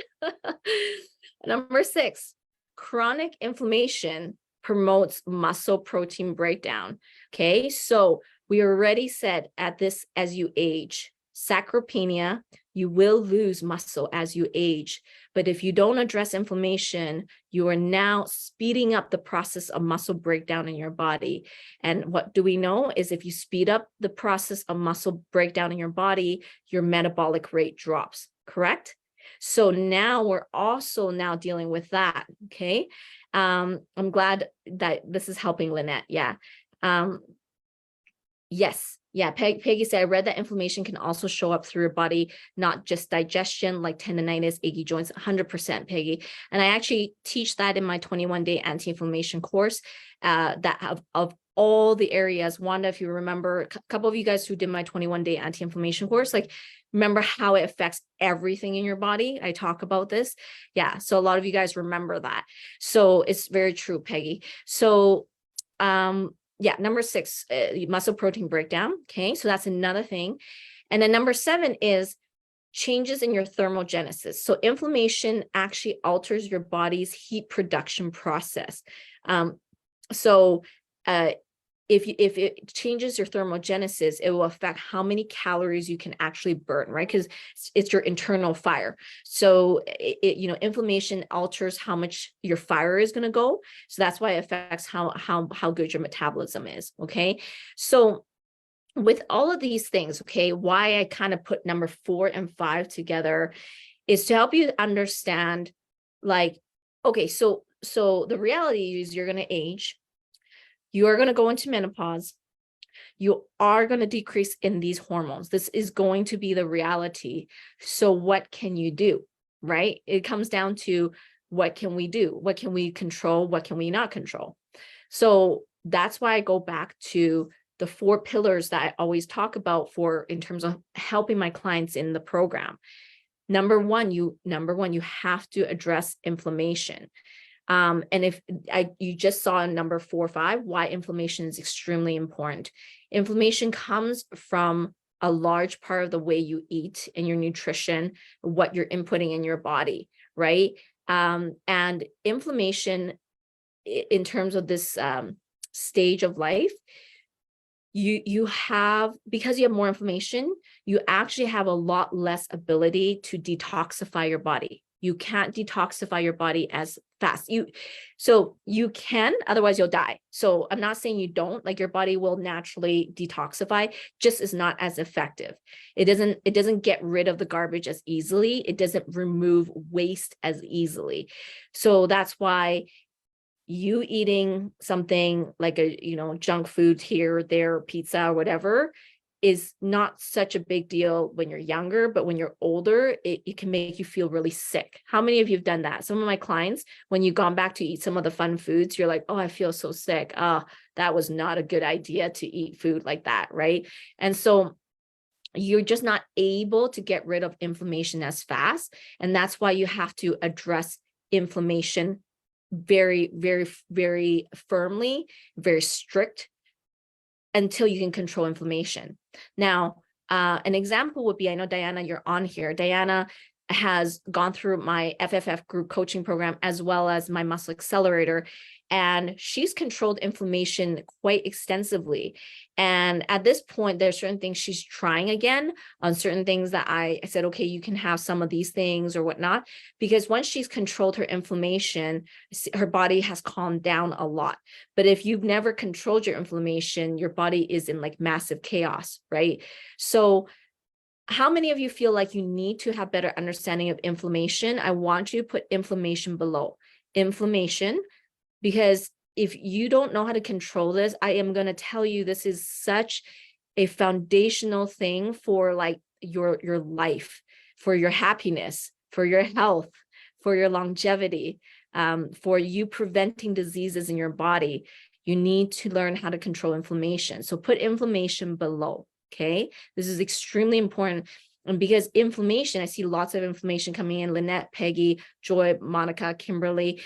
Number 6, chronic inflammation promotes muscle protein breakdown. Okay, so we already said at this, as you age, sarcopenia, you will lose muscle as you age. But if you don't address inflammation, you are now speeding up the process of muscle breakdown in your body. And what do we know is, if you speed up the process of muscle breakdown in your body, your metabolic rate drops, correct? So now we're also now dealing with that, okay? I'm glad that this is helping, Lynette, yeah. Yes, Yeah, Peggy said, I read that inflammation can also show up through your body, not just digestion, like tendonitis, achy joints, 100%, Peggy. And I actually teach that in my 21-day anti-inflammation course that of all the areas. Wanda, if you remember, a couple of you guys who did my 21-day anti-inflammation course, like, remember how it affects everything in your body? I talk about this. Yeah, so a lot of you guys remember that. So it's very true, Peggy. So, yeah, number 6, muscle protein breakdown. Okay, so that's another thing. And then number 7 is changes in your thermogenesis. So inflammation actually alters your body's heat production process. So if it changes your thermogenesis, it will affect how many calories you can actually burn, right? Because it's your internal fire. So inflammation alters how much your fire is going to go. So that's why it affects how good your metabolism is. Okay. So with all of these things, okay, why I kind of put number 4 and 5 together is to help you understand, like, okay, so the reality is you're going to age. You are going to go into menopause. You are going to decrease in these hormones. This is going to be the reality. So what can you do, right? It comes down to what can we do? What can we control? What can we not control? So that's why I go back to the 4 pillars that I always talk about in terms of helping my clients in the program. Number one, you have to address inflammation. And if you just saw in number 4 or 5, why inflammation is extremely important. Inflammation comes from a large part of the way you eat and your nutrition, what you're inputting in your body, right? And inflammation in terms of this stage of life, you have, because you have more inflammation, you actually have a lot less ability to detoxify your body. You can't detoxify your body as fast. So you can, otherwise you'll die. So I'm not saying you don't, like, your body will naturally detoxify, just is not as effective. It doesn't get rid of the garbage as easily. It doesn't remove waste as easily. So that's why you eating something like junk food here or there, pizza or whatever, is not such a big deal when you're younger, but when you're older, it can make you feel really sick. How many of you have done that? Some of my clients, when you've gone back to eat some of the fun foods, you're like, oh, I feel so sick. That was not a good idea to eat food like that, right? And so you're just not able to get rid of inflammation as fast. And that's why you have to address inflammation very, very, very firmly, very strict, until you can control inflammation. Now, an example would be, I know, Diana, you're on here. Diana has gone through my FFF group coaching program as well as my muscle accelerator, and she's controlled inflammation quite extensively. And at this point, there's certain things she's trying again on certain things that I said, okay, you can have some of these things or whatnot, because once she's controlled her inflammation, her body has calmed down a lot. But if you've never controlled your inflammation, your body is in like massive chaos, right? So how many of you feel like you need to have better understanding of inflammation? I want you to put inflammation below. Inflammation, because if you don't know how to control this, I am going to tell you, this is such a foundational thing for like your life, for your happiness, for your health, for your longevity, for you preventing diseases in your body. You need to learn how to control inflammation. So put inflammation below. Okay, this is extremely important. And because inflammation, I see lots of inflammation coming in, Lynette, Peggy, Joy, Monica, Kimberly,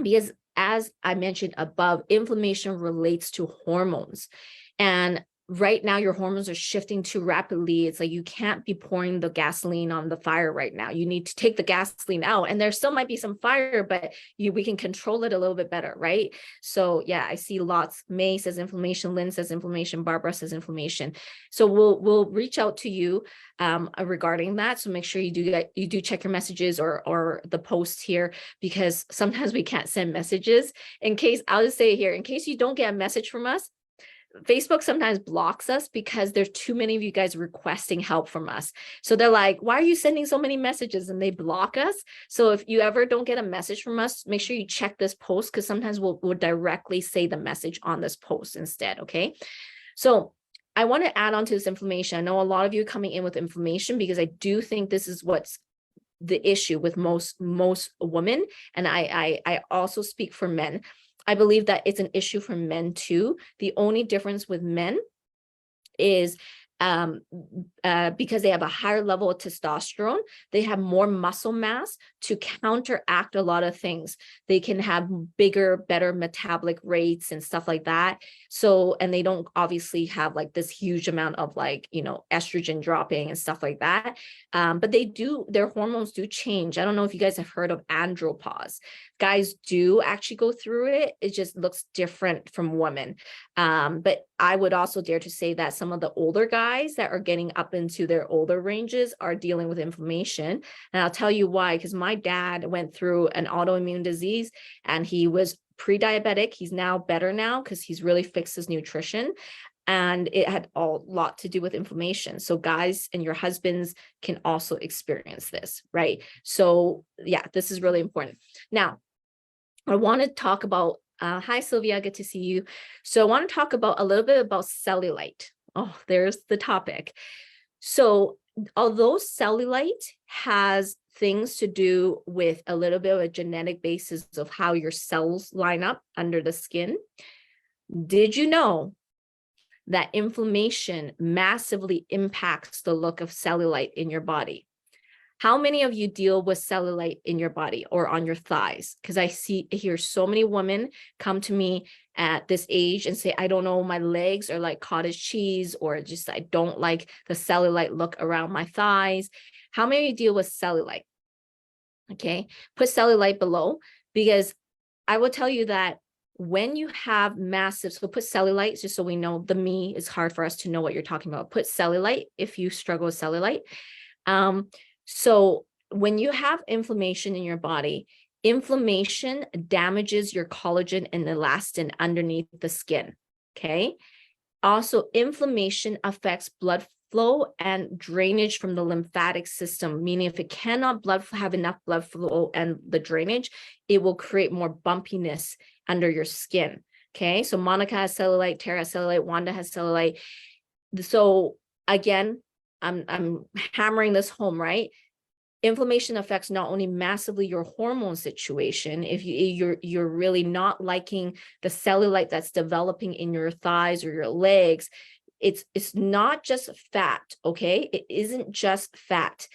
because as I mentioned above, inflammation relates to hormones. And right now your hormones are shifting too rapidly. It's like you can't be pouring the gasoline on the fire right now. You need to take the gasoline out, and there still might be some fire, but we can control it a little bit better, right? So yeah, I see lots. May says inflammation, Lynn says inflammation, Barbara says inflammation. So we'll reach out to you regarding that. So make sure you do check your messages or the post here, because sometimes we can't send messages. I'll just say it here, in case you don't get a message from us, Facebook sometimes blocks us because there's too many of you guys requesting help from us. So they're like, why are you sending so many messages? And they block us. So if you ever don't get a message from us, make sure you check this post, because sometimes we'll directly say the message on this post instead. Okay. So I want to add on to this inflammation. I know a lot of you are coming in with inflammation because I do think this is what's the issue with most women. And I also speak for men. I believe that it's an issue for men too. The only difference with men is because they have a higher level of testosterone, they have more muscle mass to counteract a lot of things. They can have bigger, better metabolic rates and stuff like that. So, and they don't obviously have like this huge amount of like, you know, estrogen dropping and stuff like that. But they do, their hormones do change. I don't know if you guys have heard of andropause. Guys do actually go through it. It just looks different from women. But I would also dare to say that some of the older guys that are getting up into their older ranges are dealing with inflammation. And I'll tell you why, because my dad went through an autoimmune disease and he was pre-diabetic. He's now better now because he's really fixed his nutrition. And it had a lot to do with inflammation. So guys and your husbands can also experience this, right? So yeah, this is really important. Now, I want to talk about, hi, Sylvia, good to see you. So I want to talk about a little bit about cellulite. Oh, there's the topic. So although cellulite has things to do with a little bit of a genetic basis of how your cells line up under the skin, did you know that inflammation massively impacts the look of cellulite in your body? How many of you deal with cellulite in your body or on your thighs? Because I hear so many women come to me at this age and say, I don't know, my legs are like cottage cheese, or just I don't like the cellulite look around my thighs. How many of you deal with cellulite? Okay, put cellulite below, because I will tell you that when you have massive, so put cellulite, just so we know the me is hard for us to know what you're talking about. Put cellulite if you struggle with cellulite. So when you have inflammation in your body, inflammation damages your collagen and elastin underneath the skin, okay? Also, inflammation affects blood flow and drainage from the lymphatic system, meaning if it cannot have enough blood flow and the drainage, it will create more bumpiness under your skin, okay? So Monica has cellulite, Tara has cellulite, Wanda has cellulite. So again, I'm hammering this home, right? Inflammation affects not only massively your hormone situation. If you're really not liking the cellulite that's developing in your thighs or your legs, it's not just fat, okay? It isn't just fat.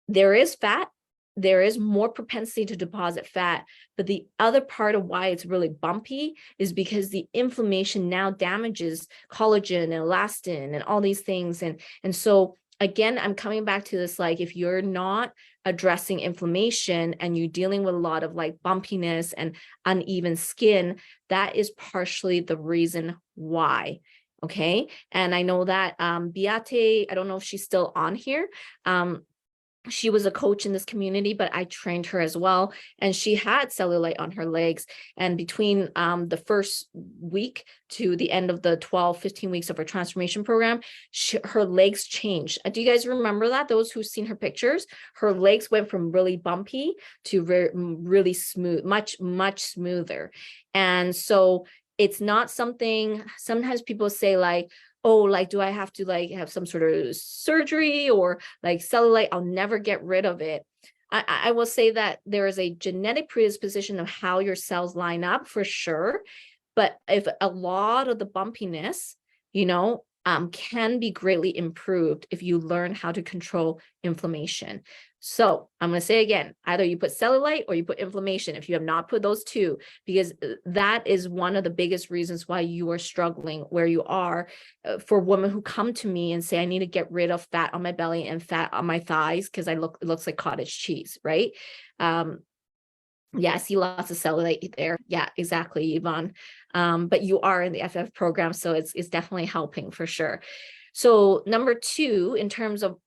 There is fat. There is more propensity to deposit fat, but the other part of why it's really bumpy is because the inflammation now damages collagen and elastin and all these things. And so again, I'm coming back to this, like if you're not addressing inflammation and you're dealing with a lot of like bumpiness and uneven skin, that is partially the reason why. Okay. And I know that Beate, I don't know if she's still on here. She was a coach in this community, but I trained her as well. And she had cellulite on her legs. And between the first week to the end of the 12, 15 weeks of her transformation program, her legs changed. Do you guys remember that? Those who've seen her pictures, her legs went from really bumpy to really smooth, much smoother. And so it's not something, sometimes people say like, oh, like, do I have to like have some sort of surgery or like cellulite? I'll never get rid of it. I will say that there is a genetic predisposition of how your cells line up for sure. But if a lot of the bumpiness, you know, can be greatly improved if you learn how to control inflammation. So I'm going to say again, either you put cellulite or you put inflammation if you have not put those two, because that is one of the biggest reasons why you are struggling where you are. For women who come to me and say, I need to get rid of fat on my belly and fat on my thighs because it looks like cottage cheese, right? Yeah, I see lots of cellulite there. Yeah, exactly, Yvonne. But you are in the FF program, so it's definitely helping for sure. So number two, in terms of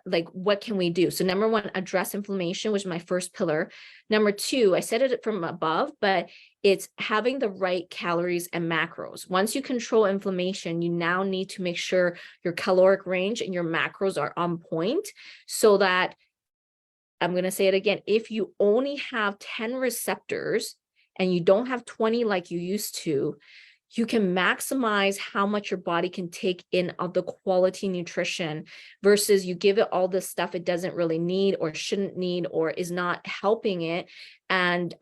like, what can we do? So number one, address inflammation, which is my first pillar. Number two, I said it from above, but it's having the right calories and macros. Once you control inflammation, you now need to make sure your caloric range and your macros are on point so that, I'm going to say it again, if you only have 10 receptors and you don't have 20 like you used to, you can maximize how much your body can take in of the quality nutrition versus you give it all this stuff it doesn't really need or shouldn't need or is not helping it. And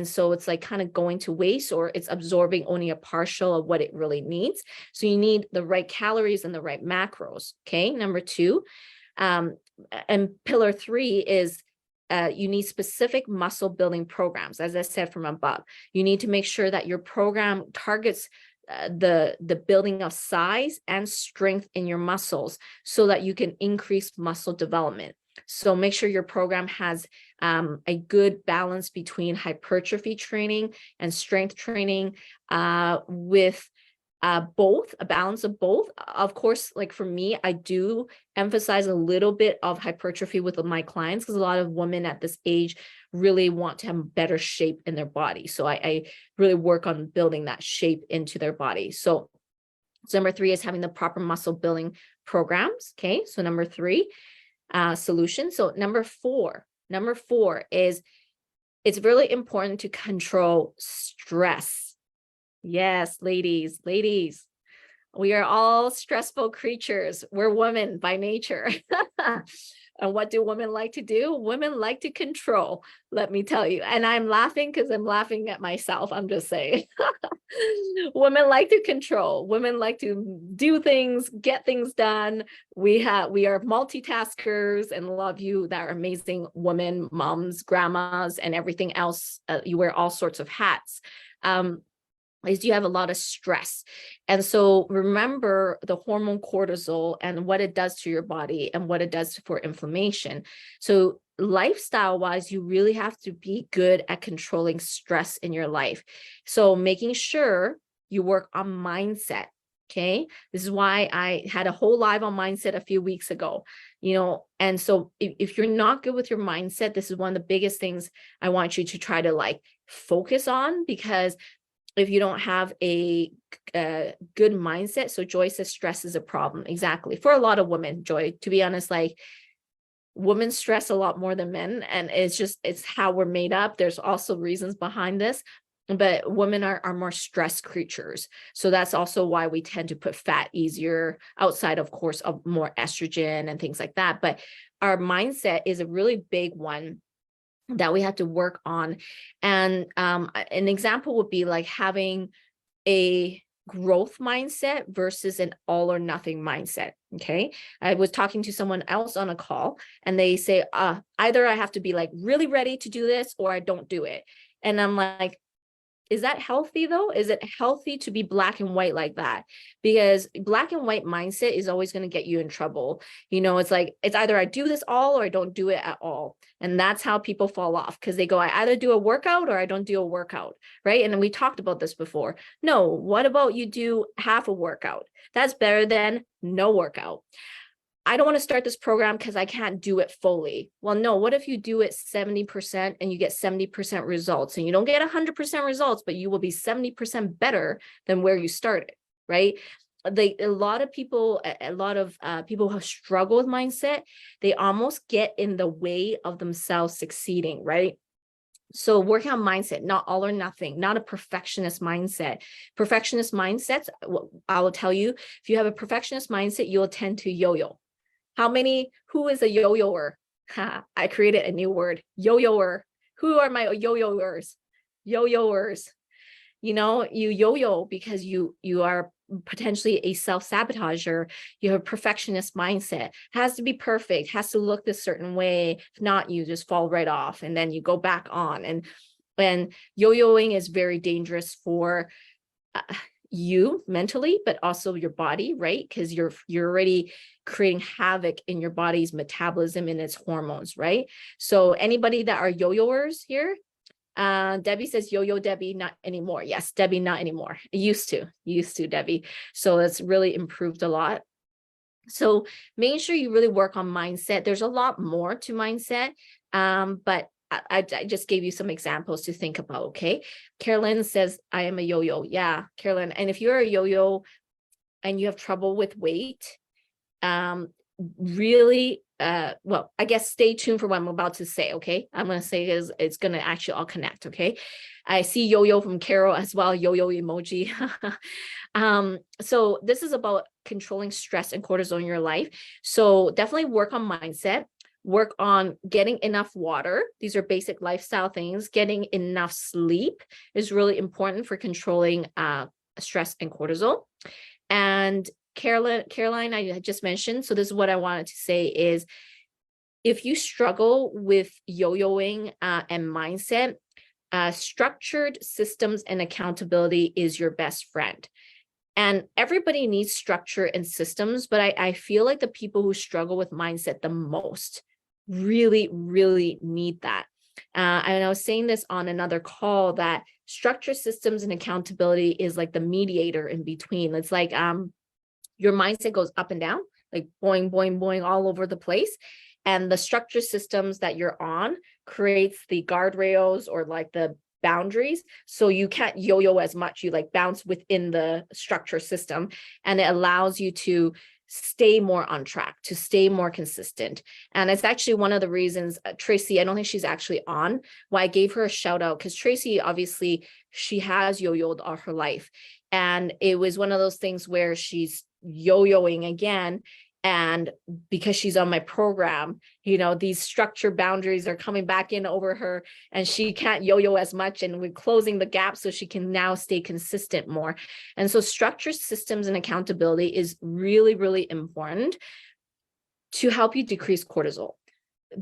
so it's like kind of going to waste, or it's absorbing only a partial of what it really needs. So you need the right calories and the right macros. Okay. Number two, and pillar three is you need specific muscle building programs. As I said from above, you need to make sure that your program targets the building of size and strength in your muscles so that you can increase muscle development. So make sure your program has a good balance between hypertrophy training and strength training with both, a balance of both. Of course, like for me, I do emphasize a little bit of hypertrophy with my clients because a lot of women at this age really want to have better shape in their body. So I really work on building that shape into their body. So number three is having the proper muscle building programs. Okay. So number three, solution. So number four is it's really important to control stress. Yes, ladies, we are all stressful creatures. We're women by nature. And what do women like to do? Women like to control, let me tell you. And I'm laughing because I'm laughing at myself. I'm just saying. Women like to control. Women like to do things, get things done. We are multitaskers, and love you that are amazing women, moms, grandmas, and everything else. You wear all sorts of hats. Is you have a lot of stress. And so remember the hormone cortisol and what it does to your body and what it does for inflammation. So lifestyle wise, you really have to be good at controlling stress in your life. So making sure you work on mindset. Okay. This is why I had a whole live on mindset a few weeks ago, and so if you're not good with your mindset, this is one of the biggest things I want you to try to like focus on, because if you don't have a good mindset, so Joy says stress is a problem. Exactly. For a lot of women, Joy, to be honest, like women stress a lot more than men, and it's how we're made up. There's also reasons behind this, but women are more stress creatures. So that's also why we tend to put fat easier, outside, of course, of more estrogen and things like that. But our mindset is a really big one that we have to work on. And an example would be like having a growth mindset versus an all or nothing mindset. Okay. I was talking to someone else on a call, and they say, either I have to be like really ready to do this or I don't do it. And I'm like, is that healthy though? Is it healthy to be black and white like that? Because black and white mindset is always going to get you in trouble. It's like, it's either I do this all or I don't do it at all. And that's how people fall off, because they go, I either do a workout or I don't do a workout. Right. And then we talked about this before. No, what about you do half a workout? That's better than no workout. I don't want to start this program because I can't do it fully. Well, no, what if you do it 70% and you get 70% results, and you don't get 100% results, but you will be 70% better than where you started, right? A lot of people who struggle with mindset, they almost get in the way of themselves succeeding, right? So working on mindset, not all or nothing, not a perfectionist mindset. Perfectionist mindsets, I will tell you, if you have a perfectionist mindset, you'll tend to yo-yo. Who is a yo-yoer? I created a new word, yo-yoer. Who are my yo-yoers? Yo-yoers. You yo-yo because you are potentially a self-sabotager. You have a perfectionist mindset. Has to be perfect, has to look this certain way. If not, you just fall right off and then you go back on. And yo-yoing is very dangerous for you mentally, but also your body, right? Because you're already creating havoc in your body's metabolism and its hormones, right? So anybody that are yo-yoers here, Debbie says yo-yo Debbie, not anymore. Yes, Debbie, not anymore. Used to Debbie. So it's really improved a lot. So making sure you really work on mindset. There's a lot more to mindset, but I just gave you some examples to think about. Okay. Carolyn says, I am a yo-yo. Yeah, Carolyn. And if you're a yo-yo and you have trouble with weight, really well, I guess stay tuned for what I'm about to say, okay? I'm going to say is it's going to actually all connect, okay? I see yo-yo from Carol as well, yo-yo emoji. So this is about controlling stress and cortisol in your life. So definitely work on mindset, work on getting enough water. These are basic lifestyle things. Getting enough sleep is really important for controlling stress and cortisol. And Caroline, I just mentioned, so this is what I wanted to say is, if you struggle with yo-yoing and mindset, structured systems and accountability is your best friend. And everybody needs structure and systems, but I feel like the people who struggle with mindset the most really, really need that. And I was saying this on another call, that structure, systems, and accountability is like the mediator in between. It's like your mindset goes up and down, like boing, boing, boing all over the place. And the structure systems that you're on creates the guardrails or like the boundaries. So you can't yo-yo as much. You like bounce within the structure system, and it allows you to stay more on track, to stay more consistent. And it's actually one of the reasons, Tracy, I don't think she's actually on, why I gave her a shout out, because Tracy, obviously, she has yo-yoed all her life. And it was one of those things where she's yo-yoing again. And because she's on my program, you know, these structure boundaries are coming back in over her, and she can't yo-yo as much, and we're closing the gap so she can now stay consistent more. And so structure, systems, and accountability is really, really important to help you decrease cortisol.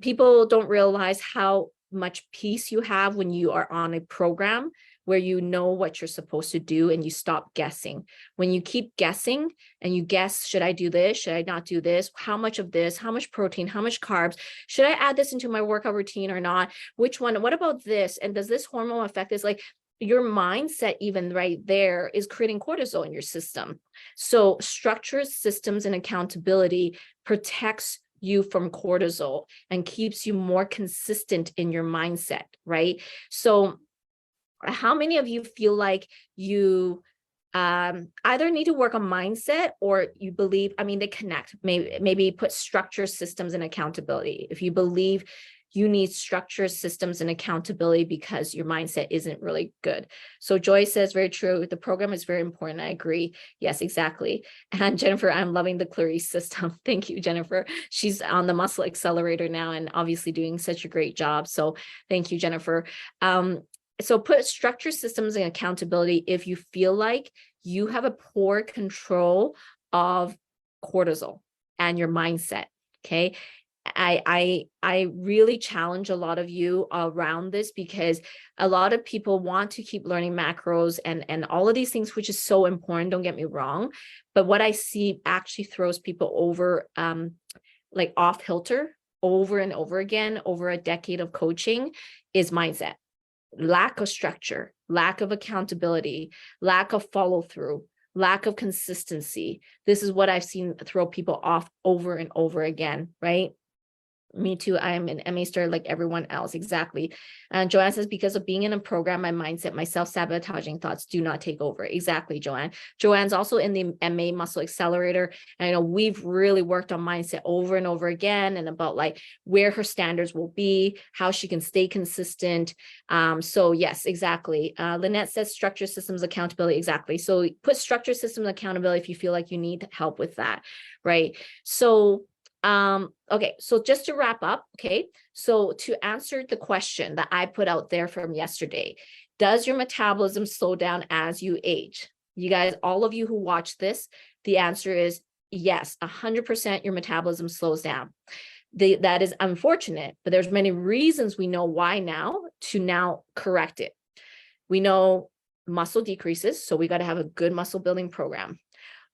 People don't realize how much peace you have when you are on a program where you know what you're supposed to do and you stop guessing. When you keep guessing and you guess, should I do this? Should I not do this? How much of this? How much protein? How much carbs? Should I add this into my workout routine or not? Which one? What about this? And does this hormone affect this? Like, your mindset, even right there, is creating cortisol in your system. So structures, systems, and accountability protects you from cortisol and keeps you more consistent in your mindset, right? So how many of you feel like you either need to work on mindset, or you believe, I mean, they connect, maybe put structure, systems, and accountability. If you believe you need structure, systems, and accountability because your mindset isn't really good. So Joy says, very true. The program is very important. I agree. Yes, exactly. And Jennifer, I'm loving the Clarice system. Thank you, Jennifer. She's on the Muscle Accelerator now and obviously doing such a great job. So thank you, Jennifer. So put structure, systems, and accountability if you feel like you have a poor control of cortisol and your mindset. Okay. I really challenge a lot of you around this, because a lot of people want to keep learning macros and all of these things, which is so important. Don't get me wrong. But what I see actually throws people over, like off kilter over and over again, over a decade of coaching, is mindset. Lack of structure, lack of accountability, lack of follow through, lack of consistency. This is what I've seen throw people off over and over again, right? Me too. I'm an MA star like everyone else. Exactly. And Joanne says, because of being in a program, my mindset, my self-sabotaging thoughts do not take over. Exactly, Joanne. Joanne's also in the MA Muscle Accelerator. And I know we've really worked on mindset over and over again, and about like where her standards will be, how she can stay consistent. So yes, exactly. Lynette says structure, systems, accountability. Exactly. So put structure, systems, accountability if you feel like you need help with that, right? So okay, so just to wrap up, okay, so to answer the question that I put out there from yesterday, does your metabolism slow down as you age? You guys, all of you who watch this, the answer is yes, 100% your metabolism slows down. That is unfortunate, but there's many reasons we know why now to now correct it. We know muscle decreases, so we got to have a good muscle building program.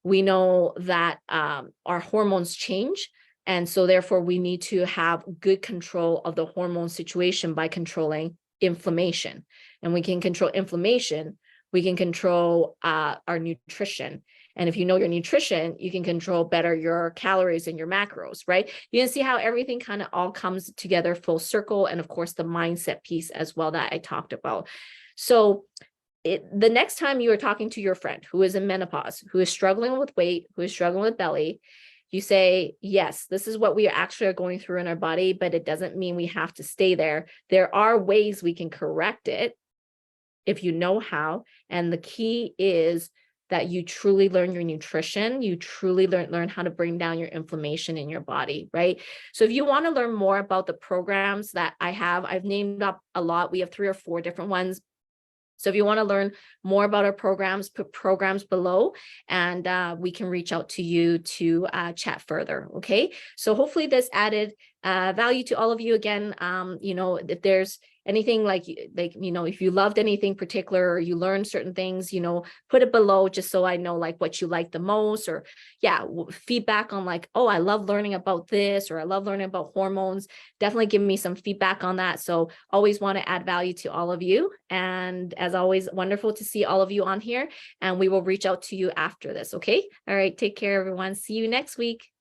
We know that our hormones change. And so therefore we need to have good control of the hormone situation by controlling inflammation. And we can control inflammation, we can control our nutrition. And if you know your nutrition, you can control better your calories and your macros, right? You can see how everything kind of all comes together full circle. And of course, the mindset piece as well that I talked about. So the next time you are talking to your friend who is in menopause, who is struggling with weight, who is struggling with belly, you say, yes, this is what we actually are going through in our body, but it doesn't mean we have to stay there. There are ways we can correct it if you know how. And the key is that you truly learn your nutrition, you truly learn how to bring down your inflammation in your body, right? So if you want to learn more about the programs that I've named up a lot. We have 3 or 4 different ones. So if you want to learn more about our programs, put programs below, and we can reach out to you to chat further. Okay. So hopefully this added value to all of you. Again, if there's anything like, if you loved anything particular or you learned certain things, put it below just so I know like what you like the most, or feedback on like, oh, I love learning about this, or I love learning about hormones. Definitely give me some feedback on that. So always want to add value to all of you. And as always, wonderful to see all of you on here, and we will reach out to you after this. Okay. All right. Take care, everyone. See you next week.